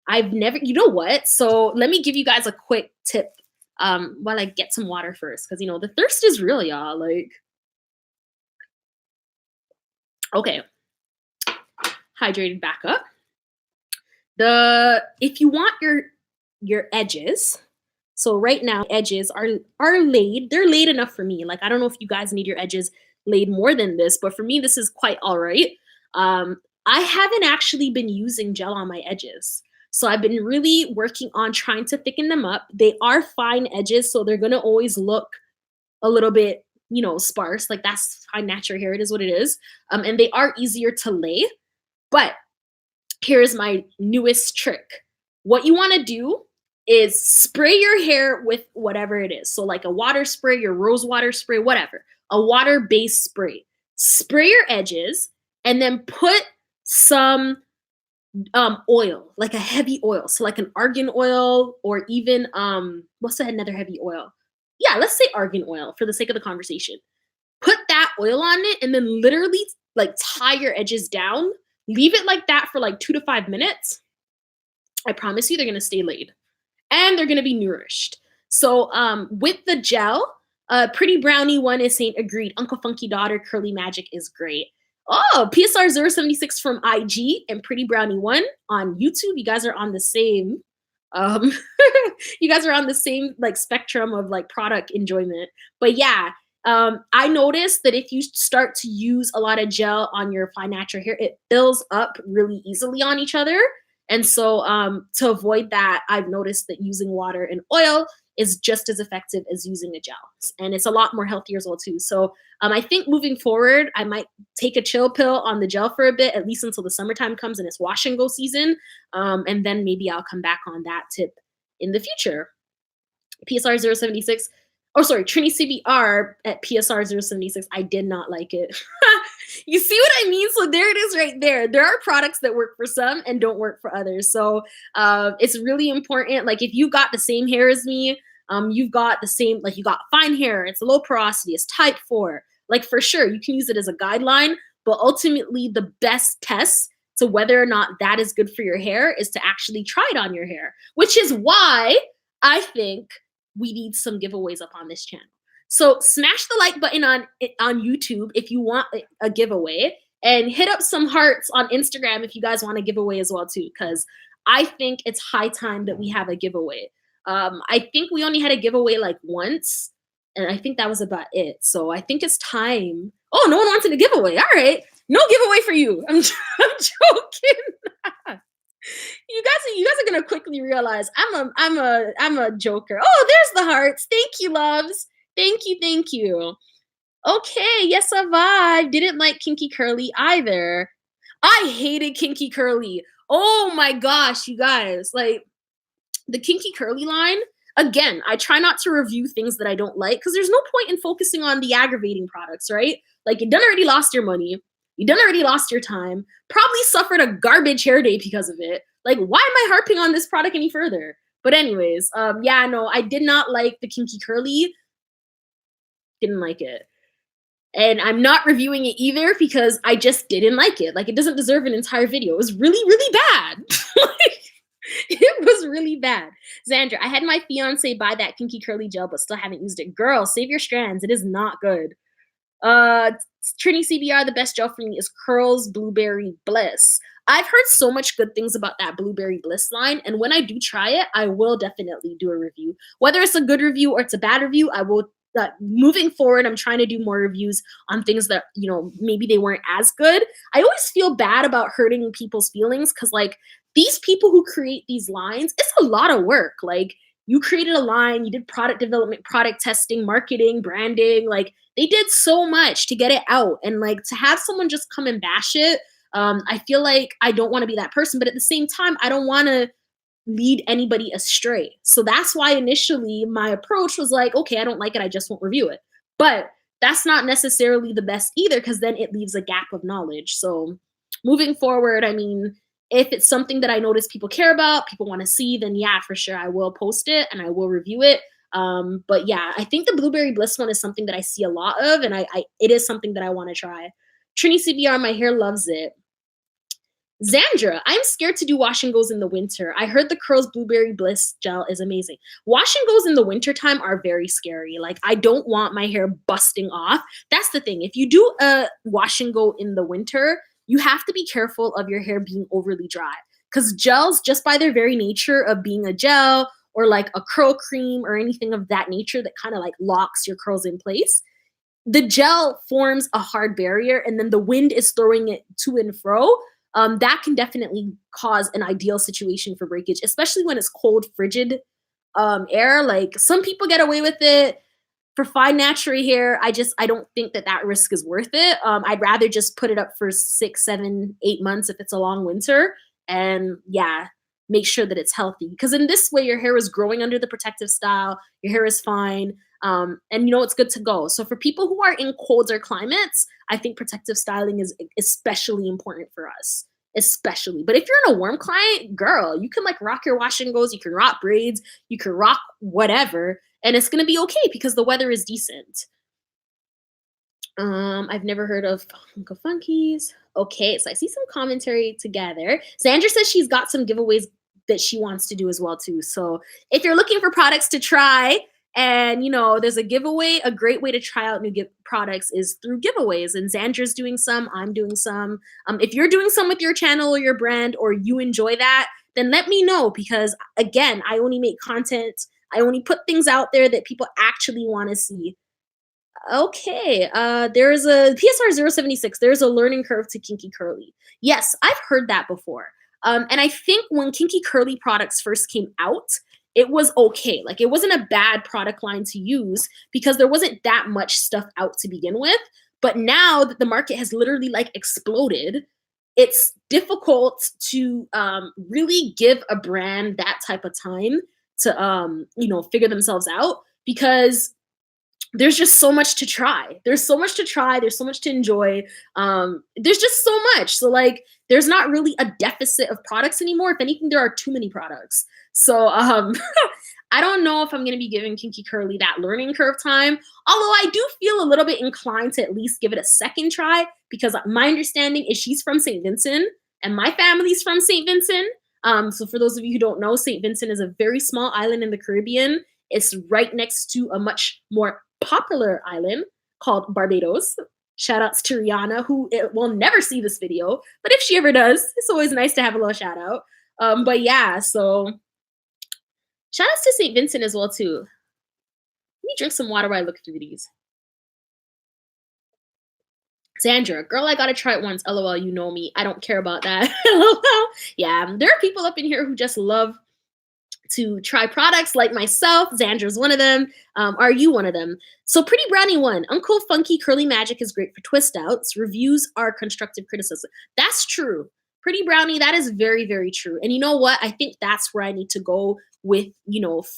I've never, you know what? So let me give you guys a quick tip while I get some water first. Because, you know, the thirst is real, y'all. Like, okay. Hydrated back up. If you want your edges, so right now edges are laid. They're laid enough for me. Like, I don't know if you guys need your edges laid more than this, but for me this is quite all right. I haven't actually been using gel on my edges. So I've been really working on trying to thicken them up. They are fine edges, so they're gonna always look a little bit, you know, sparse. Like, that's fine natural hair. It is what it is. And they are easier to lay. But here's my newest trick. What you want to do is spray your hair with whatever it is. So like a water spray, your rose water spray, whatever. A water-based spray. Spray your edges and then put some oil, like a heavy oil. So like an argan oil, or even what's another heavy oil? Yeah, let's say argan oil for the sake of the conversation. Put that oil on it and then literally like tie your edges down. Leave it like that for like 2 to 5 minutes. I promise you they're gonna stay laid and they're gonna be nourished. So with the gel, Pretty Brownie 1 is saying agreed. Uncle Funky Daughter Curly Magic is great. Oh, PSR 076 from IG and Pretty Brownie 1 on YouTube. You guys are on the same you guys are on the same like spectrum of like product enjoyment. But yeah, I noticed that if you start to use a lot of gel on your fine natural hair, it fills up really easily on each other. And so to avoid that, I've noticed that using water and oil is just as effective as using a gel. And it's a lot more healthier as well too. So I think moving forward, I might take a chill pill on the gel for a bit, at least until the summertime comes and it's wash and go season. And then maybe I'll come back on that tip in the future. PSR 076. Oh, sorry, Trini CBR at PSR 076. I did not like it. You see what I mean? So there it is right there. There are products that work for some and don't work for others. So it's really important. Like, if you got the same hair as me, you've got the same, like, you got fine hair, it's low porosity, it's type 4. Like, for sure, you can use it as a guideline. But ultimately, the best test to whether or not that is good for your hair is to actually try it on your hair, which is why I think we need some giveaways up on this channel. So smash the like button on YouTube if you want a giveaway, and hit up some hearts on Instagram if you guys want a giveaway as well too, because I think it's high time that we have a giveaway. I think we only had a giveaway like once, and I think that was about it. So I think it's time. Oh, no one wanted a giveaway. All right, no giveaway for you. I'm joking. You guys are gonna quickly realize I'm a joker. Oh, there's the hearts. Thank you, loves. Thank you. Okay, yes, I didn't like Kinky Curly either. I hated Kinky Curly. Oh my gosh, you guys. Like, the Kinky Curly line, again, I try not to review things that I don't like because there's no point in focusing on the aggravating products, right? Like, you done already lost your money. You done already lost your time. Probably suffered a garbage hair day because of it. Like, why am I harping on this product any further? But anyways, yeah, no, I did not like the Kinky Curly. Didn't like it. And I'm not reviewing it either because I just didn't like it. Like, it doesn't deserve an entire video. It was really, really bad. Like, it was really bad. Xandra, I had my fiance buy that kinky curly gel, but still haven't used it. Girl, save your strands. It is not good. Uh, Trini CBR, the best gel for me is Curls Blueberry Bliss. I've heard so much good things about that Blueberry Bliss line, and when I do try it, I will definitely do a review. Whether it's a good review or it's a bad review, I will. Moving forward, I'm trying to do more reviews on things that, maybe they weren't as good. I always feel bad about hurting people's feelings because, like, these people who create these lines, it's a lot of work. Like, you created a line, you did product development, product testing, marketing, branding, like, they did so much to get it out. And, like, to have someone just come and bash it, I feel like I don't want to be that person. But at the same time, I don't want to lead anybody astray. So that's why initially my approach was like, okay, I don't like it, I just won't review it. But that's not necessarily the best either, because then it leaves a gap of knowledge. So moving forward, I mean, if it's something that I notice people care about, people want to see, then yeah, for sure, I will post it and I will review it. But yeah, I think the Blueberry Bliss one is something that I see a lot of, and it is something that I want to try. Trini CBR, my hair loves it. Xandra, I'm scared to do wash and goes in the winter. I heard the Curls Blueberry Bliss gel is amazing. Wash and goes in the wintertime are very scary. Like, I don't want my hair busting off. That's the thing. If you do a wash and go in the winter, you have to be careful of your hair being overly dry. Because gels, just by their very nature of being a gel or like a curl cream or anything of that nature that kind of like locks your curls in place, the gel forms a hard barrier, and then the wind is throwing it to and fro. That can definitely cause an ideal situation for breakage, especially when it's cold, frigid air. Like, some people get away with it for fine natural hair. I don't think that risk is worth it. I'd rather just put it up for 6, 7, 8 months if it's a long winter, and yeah, make sure that it's healthy. Because in this way, your hair is growing under the protective style. Your hair is fine. And it's good to go. So for people who are in colder climates, I think protective styling is especially important for us. Especially. But if you're in a warm climate, girl, you can like rock your wash and goes, you can rock braids, you can rock whatever, and it's gonna be okay because the weather is decent. I've never heard of Funko Funkies. Okay, so I see some commentary together. Sandra says she's got some giveaways that she wants to do as well too. So if you're looking for products to try and there's a giveaway, a great way to try out new products is through giveaways. And Zandra's doing some, I'm doing some. If you're doing some with your channel or your brand or you enjoy that, then let me know, because again, I only make content. I only put things out there that people actually want to see. Okay, there's a PSR 076. There's a learning curve to Kinky Curly. Yes, I've heard that before. And I think when Kinky Curly products first came out, it was okay. Like, it wasn't a bad product line to use because there wasn't that much stuff out to begin with. But now that the market has literally like exploded, it's difficult to really give a brand that type of time to figure themselves out, because there's just so much to try. There's so much to try. There's so much to enjoy. There's just so much. So like, there's not really a deficit of products anymore. If anything, there are too many products. So I don't know if I'm going to be giving Kinky Curly that learning curve time. Although I do feel a little bit inclined to at least give it a second try, because my understanding is she's from St. Vincent and my family's from St. Vincent. So for those of you who don't know, St. Vincent is a very small island in the Caribbean. It's right next to a much more popular island called Barbados. Shout outs to Rihanna, who will never see this video, but if she ever does, it's always nice to have a little shout out. But yeah, so shout outs to St. Vincent as well too. Let me drink some water while I look through these. Sandra, girl, I gotta try it once. LOL, you know me. I don't care about that. LOL. Yeah, there are people up in here who just love to try products like myself. Xandra's one of them. Are you one of them? So Pretty Brownie one. Uncle Funky Curly Magic is great for twist outs. Reviews are constructive criticism. That's true. Pretty Brownie, that is very, very true. And you know what? I think that's where I need to go with,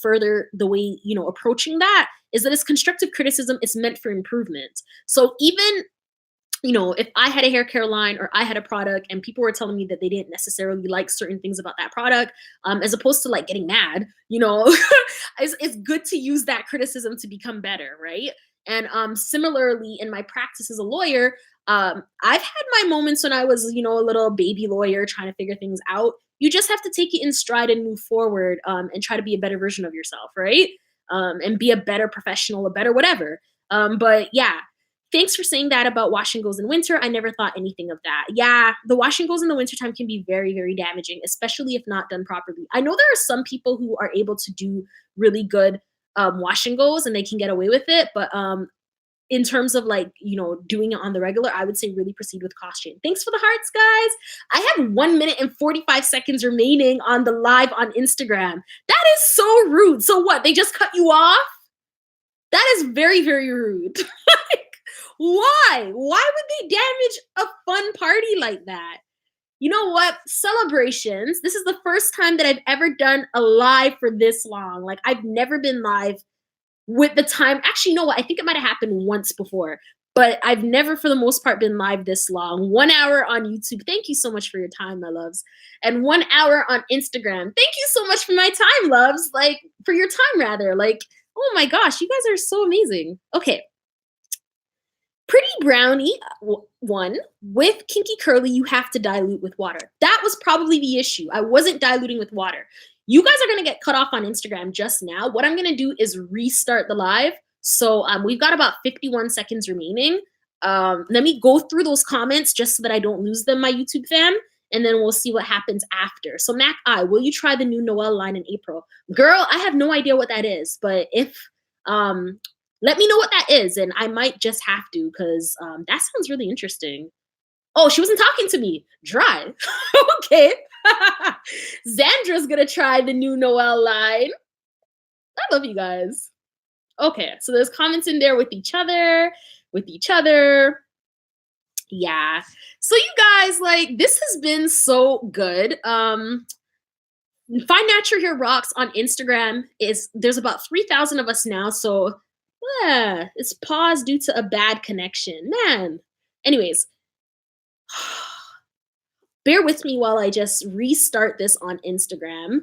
further the way, approaching that is that it's constructive criticism. It's meant for improvement. So even if I had a hair care line or I had a product and people were telling me that they didn't necessarily like certain things about that product, as opposed to like getting mad, it's good to use that criticism to become better, right? And similarly, in my practice as a lawyer, I've had my moments when I was, a little baby lawyer trying to figure things out. You just have to take it in stride and move forward, and try to be a better version of yourself, right? And be a better professional, a better whatever. But yeah, thanks for saying that about wash and goes in winter. I never thought anything of that. Yeah, the wash and goes in the wintertime can be very, very damaging, especially if not done properly. I know there are some people who are able to do really good wash and goes and they can get away with it, but in terms of like, doing it on the regular, I would say really proceed with caution. Thanks for the hearts, guys. I have 1 minute and 45 seconds remaining on the live on Instagram. That is so rude. So what? They just cut you off? That is very, very rude. Like, why? Why would they damage a fun party like that? You know what? Celebrations. This is the first time that I've ever done a live for this long. Like, I've never been live with the time. Actually, you know what? I think it might have happened once before, but I've never, for the most part, been live this long. 1 hour on YouTube. Thank you so much for your time, my loves. And 1 hour on Instagram. Thank you so much for my time, loves. Like, for your time, rather. Like, oh my gosh, you guys are so amazing. Okay. Pretty brownie one with kinky curly, you have to dilute with water. That was probably the issue. I wasn't diluting with water. You guys are going to get cut off on Instagram just now. What I'm going to do is restart the live. So we've got about 51 seconds remaining. Let me go through those comments just so that I don't lose them, my YouTube fam. And then we'll see what happens after. So Mac I, will you try the new Noel line in April? Girl, I have no idea what that is. But if let me know what that is, and I might just have to, because that sounds really interesting. Oh, she wasn't talking to me. Dry. Okay. Zandra's gonna try the new Noel line. I love you guys. Okay, so there's comments in there with each other, Yeah. So you guys, like, this has been so good. Find Natural Hair Rocks on Instagram. There's about 3,000 of us now, so it's paused due to a bad connection. Man. Anyways, bear with me while I just restart this on Instagram.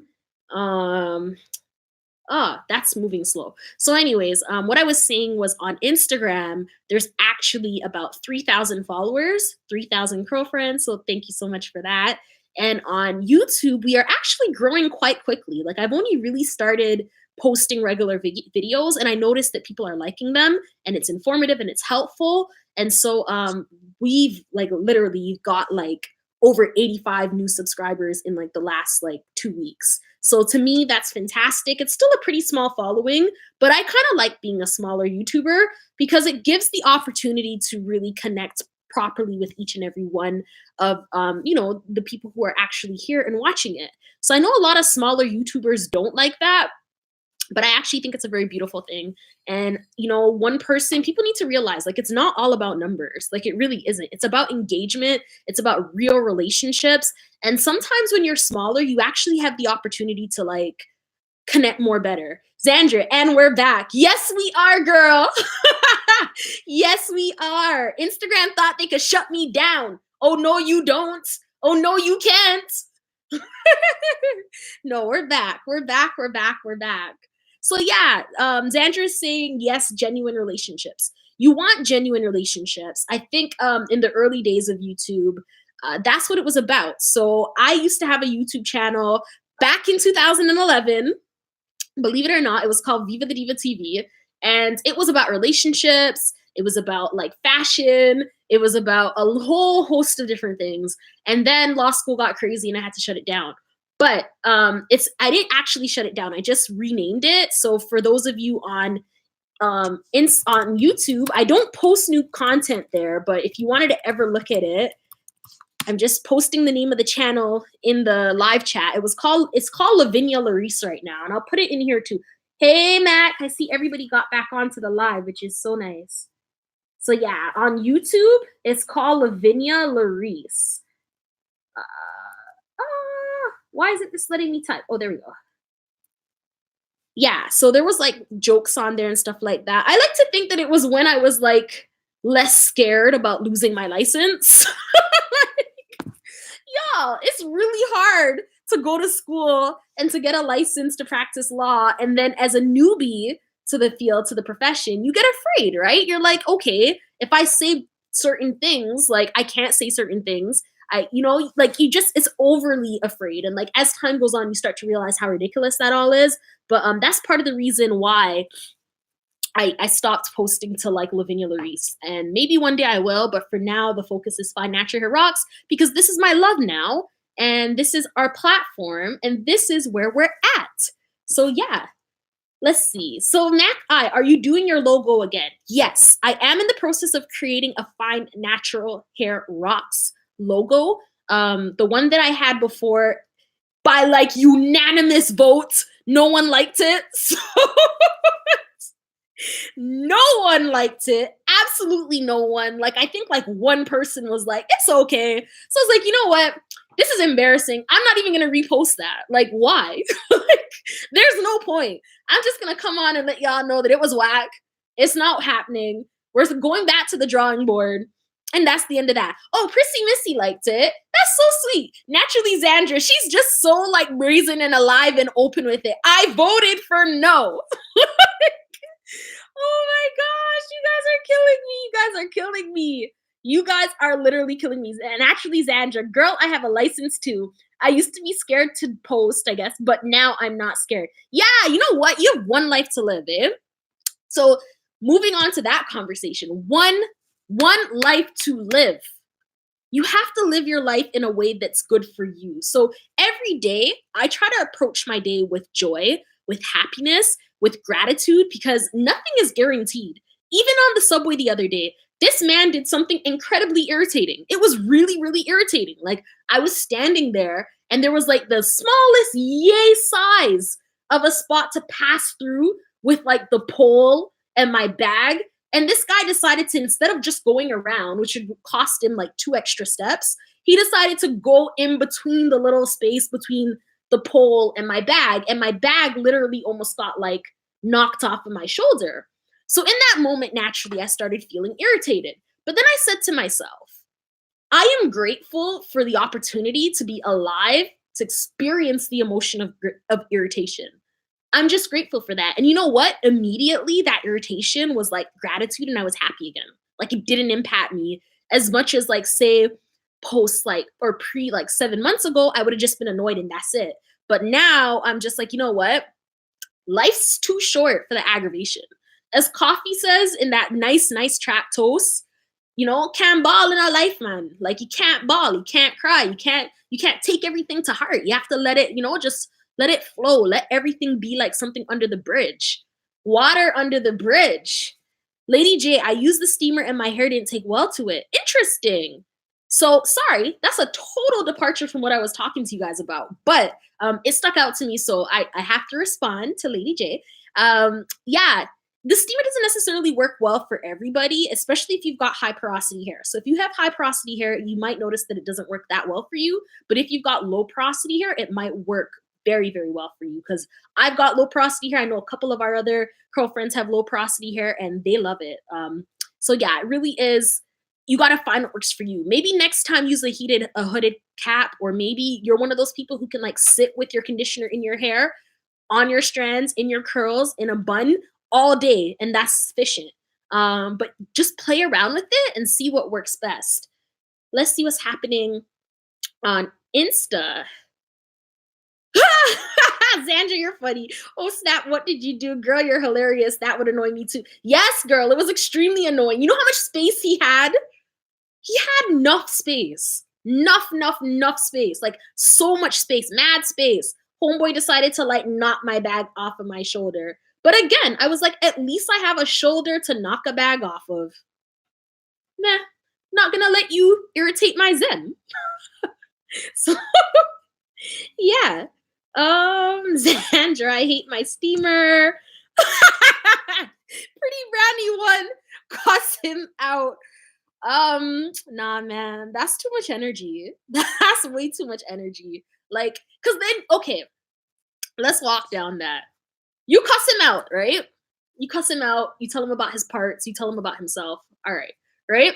That's moving slow. So anyways, what I was saying was on Instagram, there's actually about 3,000 followers, 3,000 Curlfriends. So thank you so much for that. And on YouTube, we are actually growing quite quickly. Like, I've only really started posting regular videos, and I noticed that people are liking them, and it's informative and it's helpful. And so we've like literally got like over 85 new subscribers in like the last like 2 weeks. So to me, that's fantastic. It's still a pretty small following, but I kind of like being a smaller YouTuber because it gives the opportunity to really connect properly with each and every one of the people who are actually here and watching it. So I know a lot of smaller YouTubers don't like that, but I actually think it's a very beautiful thing. And, one person, people need to realize, like, it's not all about numbers. Like, it really isn't. It's about engagement. It's about real relationships. And sometimes when you're smaller, you actually have the opportunity to, like, connect more better. Zandra, and we're back. Yes, we are, girl. Yes, we are. Instagram thought they could shut me down. Oh, no, you don't. Oh, no, you can't. No, we're back. We're back. We're back. We're back. So yeah, Xandra is saying yes, genuine relationships. You want genuine relationships. I think in the early days of YouTube, that's what it was about. So I used to have a YouTube channel back in 2011. Believe it or not, it was called Viva the Diva TV. And it was about relationships. It was about like fashion. It was about a whole host of different things. And then law school got crazy and I had to shut it down. But I didn't actually shut it down. I just renamed it. So for those of you on YouTube, I don't post new content there. But if you wanted to ever look at it, I'm just posting the name of the channel in the live chat. It's called Lavinia Larice right now, and I'll put it in here too. Hey Matt, I see everybody got back onto the live, which is so nice. So yeah, on YouTube, it's called Lavinia Larice. Why isn't this letting me type? Oh, there we go. Yeah, so there was like jokes on there and stuff like that. I like to think that it was when I was like less scared about losing my license. Y'all, it's really hard to go to school and to get a license to practice law, and then as a newbie to the field, to the profession, you get afraid, right? You're like, okay, if I say certain things, like I can't say certain things. Like you just, it's overly afraid. And like as time goes on, you start to realize how ridiculous that all is. But that's part of the reason why I stopped posting to like Lavinia Larice. And maybe one day I will, but for now, the focus is Find Natural Hair Rocks because this is my love now. And this is our platform. And this is where we're at. So yeah, let's see. So Mac Eye, are you doing your logo again? Yes, I am in the process of creating a Find Natural Hair Rocks logo. The one that I had before, by like unanimous vote, no one liked it. So no one liked it. Absolutely no one. Like, I think like one person was like, it's okay. So I was like, you know what? This is embarrassing. I'm not even going to repost that. Like, why? Like, there's no point. I'm just going to come on and let y'all know that it was whack. It's not happening. We're going back to the drawing board. And that's the end of that. Oh, Prissy Missy liked it. That's so sweet. Naturally, Xandra, she's just so like brazen and alive and open with it. I voted for no. Oh my gosh, you guys are killing me. You guys are literally killing me. And actually, Xandra, girl, I have a license too. I used to be scared to post, I guess, but now I'm not scared. Yeah, you know what? You have one life to live, eh? So moving on to that conversation, one life to live. You have to live your life in a way that's good for you. So every day, I try to approach my day with joy, with happiness, with gratitude, because nothing is guaranteed. Even on the subway the other day, this man did something incredibly irritating. It was really, really irritating. Like, I was standing there and there was like the smallest yay size of a spot to pass through with like the pole and my bag. And this guy decided to, instead of just going around, which would cost him like 2 extra steps, he decided to go in between the little space between the pole and my bag. And my bag literally almost got like knocked off of my shoulder. So in that moment, naturally, I started feeling irritated. But then I said to myself, I am grateful for the opportunity to be alive, to experience the emotion of irritation. I'm just grateful for that. And you know what? Immediately that irritation was like gratitude and I was happy again. Like it didn't impact me as much as like say post like or pre like 7 months ago, I would have just been annoyed and that's it. But now I'm just like, you know what? Life's too short for the aggravation. As Coffee says in that nice track toast, you know, can't ball in our life, man. Like you can't ball, you can't cry, you can't take everything to heart. You have to let it, you know, just let it flow. Let everything be like something under the bridge. Water under the bridge. Lady J, I used the steamer and my hair didn't take well to it. Interesting. So sorry, that's a total departure from what I was talking to you guys about. But it stuck out to me, so I have to respond to Lady J. Yeah, the steamer doesn't necessarily work well for everybody, especially if you've got high porosity hair. So if you have high porosity hair, you might notice that it doesn't work that well for you. But if you've got low porosity hair, it might work very, very well for you because I've got low porosity hair. I know a couple of our other curl friends have low porosity hair and they love it. So yeah, it really is. You got to find what works for you. Maybe next time use a hooded cap, or maybe you're one of those people who can like sit with your conditioner in your hair, on your strands, in your curls, in a bun all day, and that's sufficient. But just play around with it and see what works best. Let's see what's happening on Insta. Xandra, you're funny. Oh snap, what did you do? Girl, you're hilarious. That would annoy me too. Yes, girl, it was extremely annoying. You know how much space he had? He had enough space. Enough space. Like so much space, mad space. Homeboy decided to like knock my bag off of my shoulder. But again, I was like, at least I have a shoulder to knock a bag off of. Nah, not gonna let you irritate my zen. So yeah. Xandra, I hate my steamer. Pretty brownie one. Cuss him out. Nah, man, that's too much energy. That's way too much energy. Like, cause then, okay, let's walk down that. You cuss him out, right? You cuss him out. You tell him about his parts. You tell him about himself. All right, right?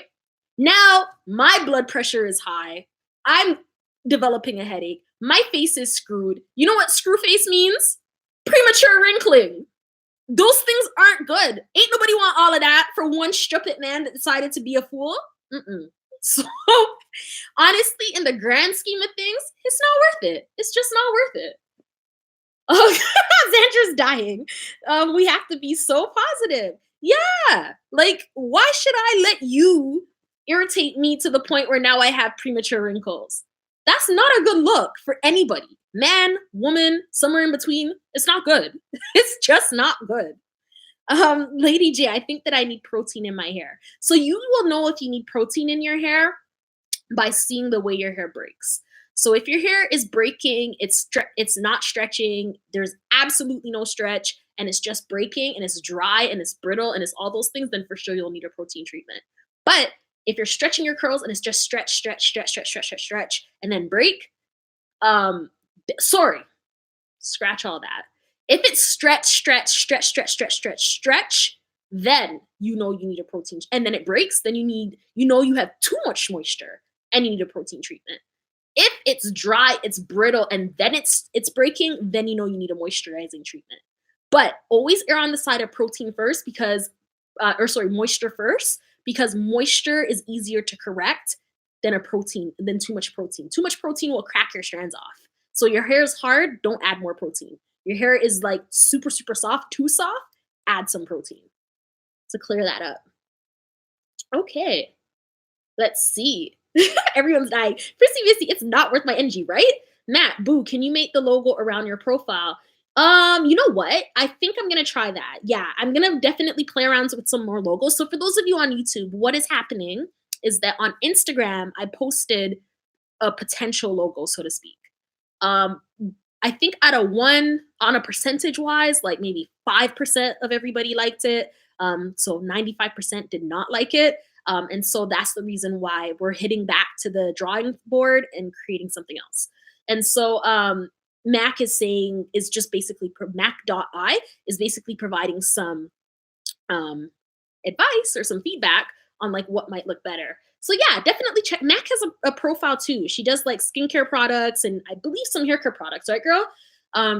Now my blood pressure is high. I'm developing a headache. My face is screwed. You know what screw face means? Premature wrinkling. Those things aren't good. Ain't nobody want all of that for one stupid man that decided to be a fool. Mm-mm. So honestly, in the grand scheme of things, it's not worth it. It's just not worth it. Oh, Xandra's dying. We have to be so positive. Yeah. Like, why should I let you irritate me to the point where now I have premature wrinkles? That's not a good look for anybody. Man, woman, somewhere in between. It's not good. It's just not good. Lady J, I think that I need protein in my hair. So you will know if you need protein in your hair by seeing the way your hair breaks. So if your hair is breaking, it's not stretching, there's absolutely no stretch, and it's just breaking and it's dry and it's brittle and it's all those things, then for sure you'll need a protein treatment. But if you're stretching your curls and it's just stretch, and then break, sorry, scratch all that. If it's stretch, then you know you need a protein, and then it breaks, then you have too much moisture and you need a protein treatment. If it's dry, it's brittle, and then it's breaking, then you know you need a moisturizing treatment. But always err on the side of protein first because, moisture first, because moisture is easier to correct than too much protein. Too much protein will crack your strands off. So your hair is hard, don't add more protein. Your hair is like super, super soft, too soft, add some protein to clear that up. Okay, let's see. Everyone's dying. Prissy Missy, it's not worth my energy, right? Matt, boo, can you make the logo around your profile? You know what? I think I'm gonna try that. Yeah, I'm gonna definitely play around with some more logos. So for those of you on YouTube, what is happening is that on Instagram, I posted a potential logo, so to speak. Um, I think out of one, on a percentage wise, like maybe 5% of everybody liked it. So 95% did not like it. And so that's the reason why we're hitting back to the drawing board and creating something else. And so Mac is just basically Mac.I is basically providing some advice or some feedback on like what might look better. So yeah, definitely check. Mac has a profile too. She does like skincare products and I believe some hair care products, right, girl?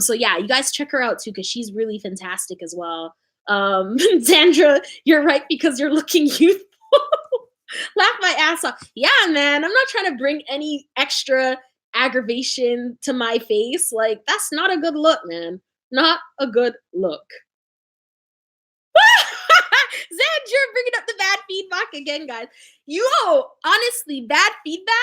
So yeah, you guys check her out too because she's really fantastic as well. Sandra, you're right because you're looking youthful. Laugh my ass off. Yeah, man, I'm not trying to bring any extra aggravation to my face. Like that's not a good look, man. Not a good look. Zed, you're bringing up the bad feedback again, guys. Honestly, bad feedback,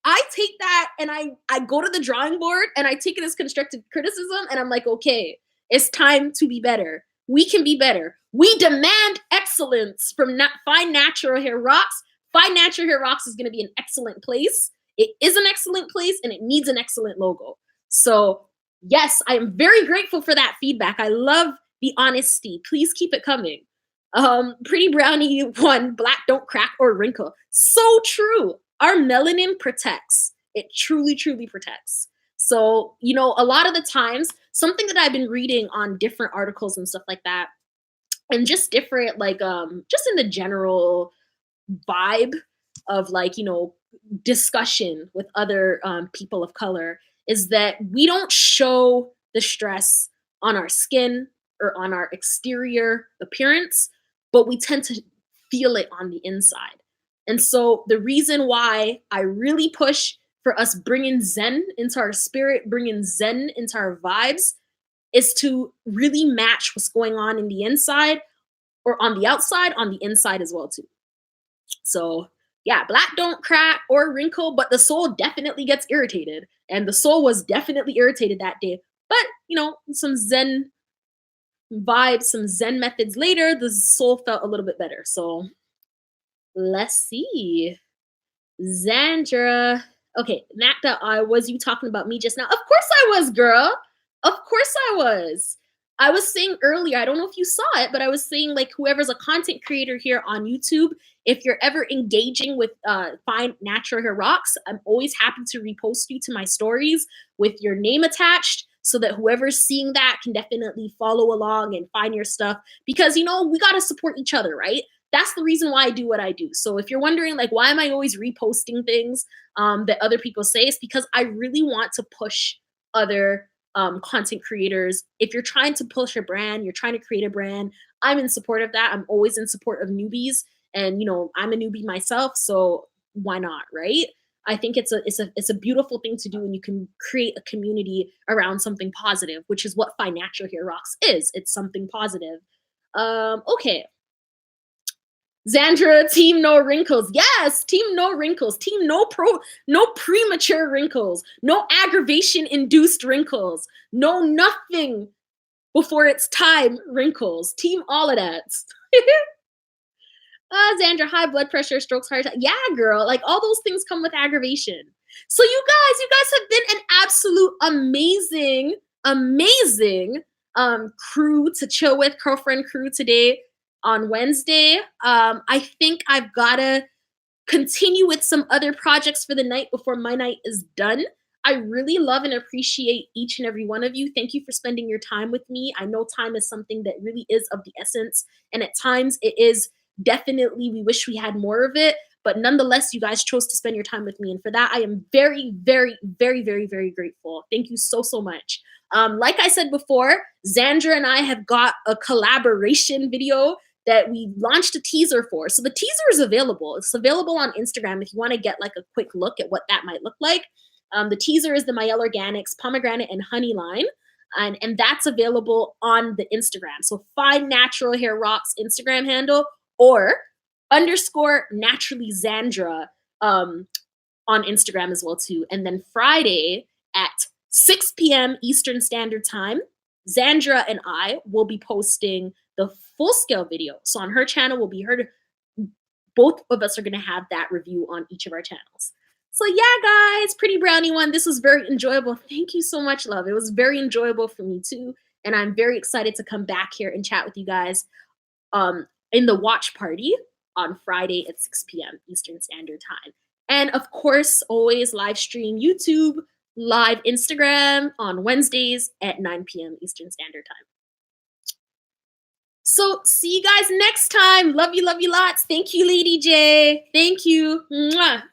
I take that and I go to the drawing board and I take it as constructive criticism and I'm like, okay, it's time to be better. We can be better. We demand excellence from Fine Natural Hair Rocks. Fine Natural Hair Rocks is going to be an excellent place. It is an excellent place and it needs an excellent logo. So, yes, I am very grateful for that feedback. I love the honesty. Please keep it coming. Pretty Brownie one, black don't crack or wrinkle. So true. Our melanin protects. It truly, truly protects. So, a lot of the times, something that I've been reading on different articles and stuff like that, and just different, like, just in the general vibe of like, discussion with other people of color, is that we don't show the stress on our skin or on our exterior appearance, but we tend to feel it on the inside. And so the reason why I really push for us bringing Zen into our spirit, bringing Zen into our vibes, is to really match what's going on in the inside or on the outside, on the inside as well too. So yeah, black don't crack or wrinkle, but the soul definitely gets irritated. And the soul was definitely irritated that day. But, some Zen vibes, some Zen methods later, the soul felt a little bit better. So let's see. Zandra. Okay, Nacta, was you talking about me just now? Of course I was, girl. Of course I was. I was saying earlier, I don't know if you saw it, but I was saying like whoever's a content creator here on YouTube, if you're ever engaging with Fine Natural Hair Rocks, I'm always happy to repost you to my stories with your name attached so that whoever's seeing that can definitely follow along and find your stuff because, we got to support each other, right? That's the reason why I do what I do. So if you're wondering, like, why am I always reposting things that other people say? It's because I really want to push other content creators. If you're trying to push a brand, you're trying to create a brand, I'm in support of that. I'm always in support of newbies. And, you know, I'm a newbie myself, so why not, right? I think it's a beautiful thing to do when you can create a community around something positive, which is what Find Natural Hair Rocks is. It's something positive. Okay. Zandra, team no wrinkles. Yes, team no wrinkles. Team no premature wrinkles. No aggravation induced wrinkles. No nothing before it's time wrinkles. Team all of that. Zandra, high blood pressure, strokes, heart attack. Yeah, girl. Like all those things come with aggravation. So you guys have been an absolute amazing crew to chill with, Curlfriend crew today on Wednesday. I think I've gotta continue with some other projects for the night before my night is done. I really love and appreciate each and every one of you. Thank you for spending your time with me. I know time is something that really is of the essence, and at times it is definitely, we wish we had more of it, but nonetheless, you guys chose to spend your time with me, and for that, I am very, very, very, very, very grateful. Thank you so, so much. Like I said before, Zandra and I have got a collaboration video that we launched a teaser for. So the teaser is available. It's available on Instagram if you want to get like a quick look at what that might look like. The teaser is the Mielle Organics pomegranate and honey line, and that's available on the Instagram. So Find Natural Hair Rocks Instagram handle or _ naturally Zandra on Instagram as well too. And then Friday at 6 p.m. Eastern Standard Time, Zandra and I will be posting the full scale video. So on her channel will be heard. Both of us are going to have that review on each of our channels. So yeah, guys, Pretty Brownie one, this was very enjoyable. Thank you so much, love. It was very enjoyable for me too. And I'm very excited to come back here and chat with you guys in the watch party on Friday at 6 p.m. Eastern Standard Time. And of course, always live stream YouTube, live Instagram on Wednesdays at 9 p.m. Eastern Standard Time. So see you guys next time. Love you lots. Thank you, Lady J. Thank you. Mwah.